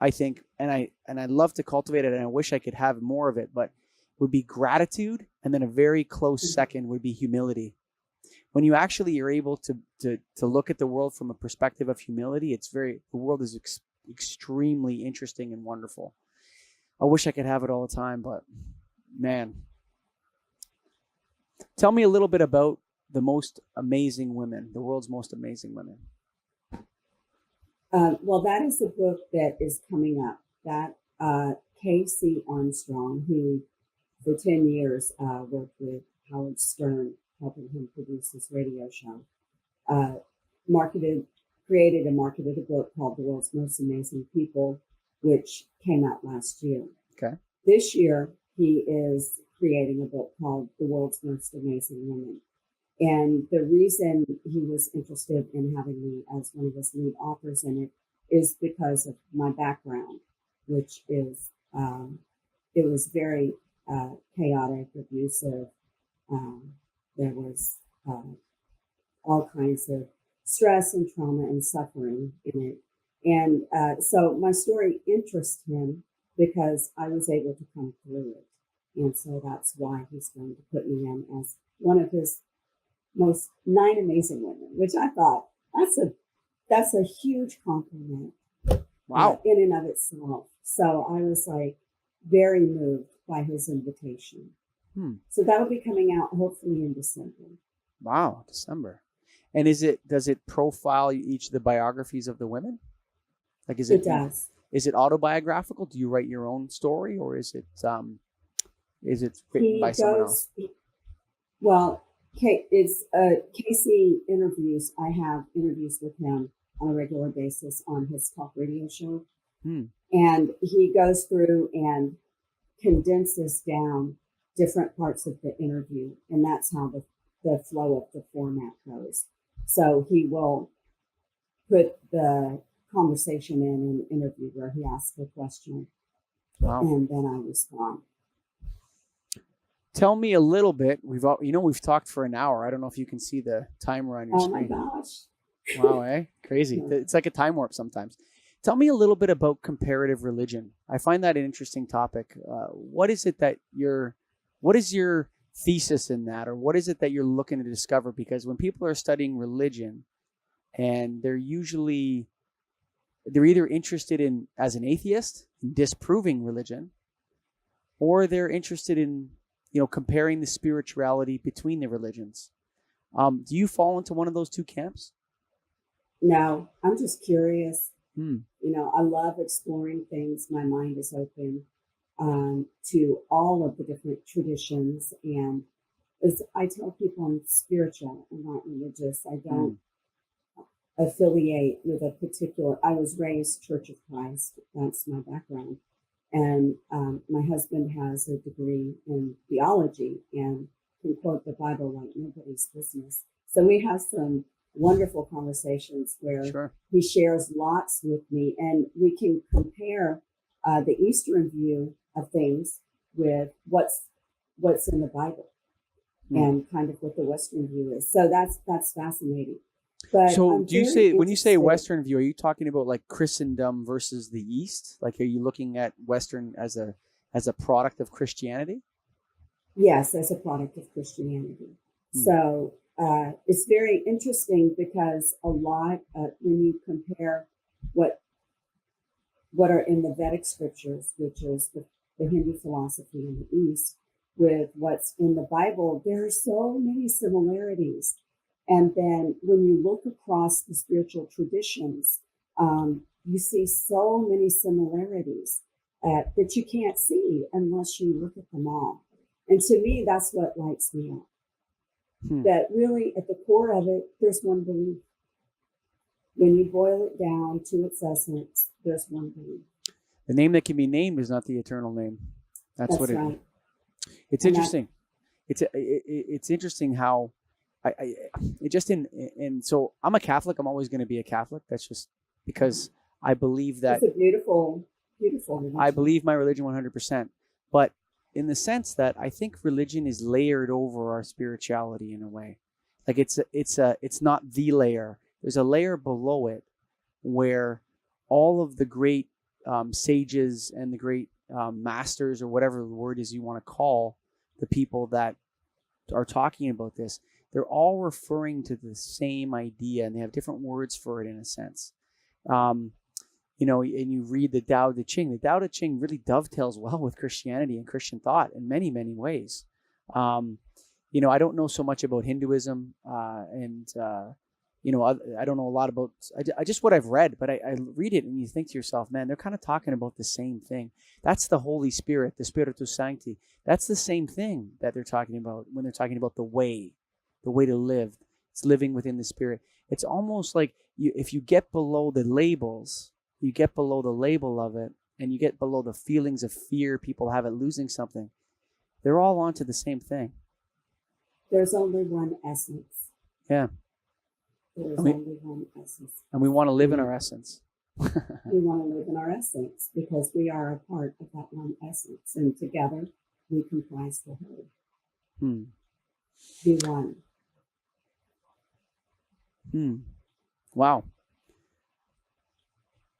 I think, and I love to cultivate it, and I wish I could have more of it, but would be gratitude, and then a very close second would be humility. When you actually are able to look at the world from a perspective of humility, the world is extremely interesting and wonderful. I wish I could have it all the time, but man. Tell me a little bit about the most amazing women, the world's most amazing women. Well, that is a book that is coming up. That Casey Armstrong, who for 10 years worked with Howard Stern, helping him produce his radio show, created and marketed a book called The World's Most Amazing People, which came out last year. Okay. This year, he is creating a book called The World's Most Amazing Women. And the reason he was interested in having me as one of his lead authors in it is because of my background, which is, it was very chaotic, abusive. There was all kinds of stress and trauma and suffering in it. And so my story interests him because I was able to come through it. And so that's why he's going to put me in as one of his most 9 amazing women, which I thought that's a huge compliment. Wow. In and of itself. So I was like very moved by his invitation. So that'll be coming out hopefully in December. Wow, December. And does it profile each of the biographies of the women? Like, it does. Is it autobiographical? Do you write your own story, or is it written by someone else? Well, it's Casey interviews. I have interviews with him on a regular basis on his talk radio show. And he goes through and condenses down different parts of the interview. And that's how the flow of the format goes. So he will put the conversation in an interview where he asks a question. Wow. And then I respond. Tell me a little bit. We've talked for an hour. I don't know if you can see the timer on your screen. Oh my gosh. Wow, eh? Crazy. Yeah. It's like a time warp sometimes. Tell me a little bit about comparative religion. I find that an interesting topic. What is your thesis in that, or what is it that you're looking to discover? Because when people are studying religion, and they're either interested in, as an atheist, in disproving religion, or they're interested in comparing the spirituality between the religions. Do you fall into one of those two camps? No, I'm just curious. I love exploring things. My mind is open to all of the different traditions. And as I tell people, I'm spiritual, I'm not religious. I don't affiliate with a particular, I was raised Church of Christ. That's my background. And my husband has a degree in theology and can quote the Bible like nobody's business. So we have some wonderful conversations where he shares lots with me, and we can compare the Eastern view of things with what's in the Bible and kind of what the Western view is. So that's fascinating. But so when you say Western view, are you talking about like Christendom versus the East? Like, are you looking at Western as a product of Christianity? Yes, as a product of Christianity. So it's very interesting because a lot, when you compare what are in the Vedic scriptures, which is the Hindu philosophy in the East, with what's in the Bible, there are so many similarities. And then when you look across the spiritual traditions, you see so many similarities that you can't see unless you look at them all. And to me, that's what lights me up. That really, at the core of it, there's one belief. When you boil it down to its essence, there's one belief. The name that can be named is not the eternal name. That's what right. It's and interesting. It's interesting how so I'm a Catholic. I'm always going to be a Catholic. That's just because I believe that it's a beautiful religion. I believe my religion 100%. But in the sense that I think religion is layered over our spirituality in a way. Like it's not the layer. There's a layer below it where all of the great sages and the great masters, or whatever the word is you want to call the people that are talking about this, they're all referring to the same idea, and they have different words for it in a sense. You know, and you read the Tao Te Ching. The Tao Te Ching really dovetails well with Christianity and Christian thought in many, many ways. You know, I don't know so much about Hinduism, you know, I don't know a lot about, I just what I've read, but I read it and you think to yourself, man, they're kind of talking about the same thing. That's the Holy Spirit, the Spiritus Sancti. That's the same thing that they're talking about when they're talking about the way to live. It's living within the Spirit. It's almost like if you get below the labels, you get below the label of it, and you get below the feelings of fear people have at losing something, they're all onto the same thing. There's only one essence. Yeah. There's only one essence. And we want to live in our essence. We want to live in our essence because we are a part of that one essence. And together, we comprise the whole. Be one. Wow.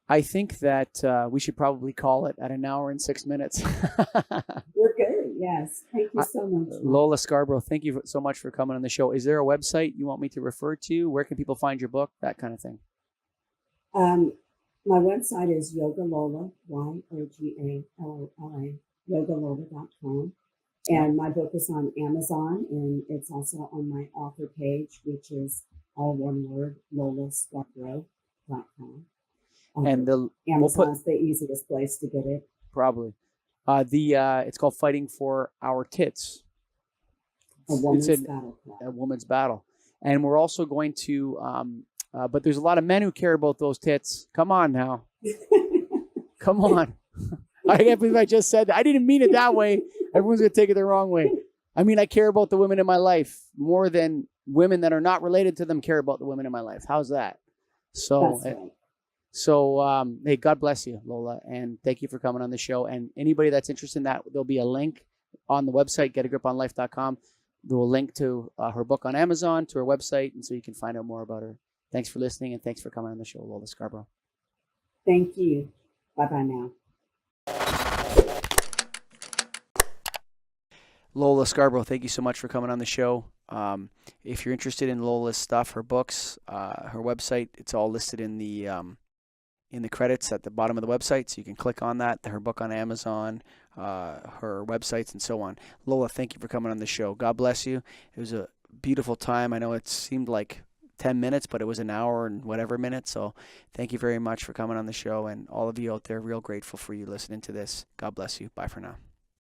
I think that we should probably call it at 1 hour and 6 minutes. We're good. Yes. Thank you so much. Lola Scarborough, thank you so much for coming on the show. Is there a website you want me to refer to? Where can people find your book? That kind of thing. My website is Yoga Lola, YOGALOLA, yogalola.com. And my book is on Amazon, and it's also on my author page, which is all one word, lolascarborough.com. And Amazon's the easiest place to get it. Probably. It's called Fighting For Our Tits. A woman's battle. And we're also going to, but there's a lot of men who care about those tits. Come on now. Come on. I can't believe I just said that. I didn't mean it that way. Everyone's going to take it the wrong way. I mean, I care about the women in my life more than women that are not related to them care about the women in my life. How's that? So, that's right. So, hey, God bless you, Lola, and thank you for coming on the show. And anybody that's interested in that, there'll be a link on the website, getagriponlife.com. There will link to her book on Amazon, to her website, and so you can find out more about her. Thanks for listening, and thanks for coming on the show, Lola Scarborough. Thank you. Bye-bye now. Lola Scarborough, thank you so much for coming on the show. If you're interested in Lola's stuff, her books, her website, it's all listed in the credits at the bottom of the website, so you can click on that, her book on Amazon, her websites, and so on. Lola, thank you for coming on the show. God bless you. It was a beautiful time. I know it seemed like 10 minutes, but it was 1 hour and whatever minutes, so thank you very much for coming on the show, and all of you out there, real grateful for you listening to this. God bless you. Bye for now.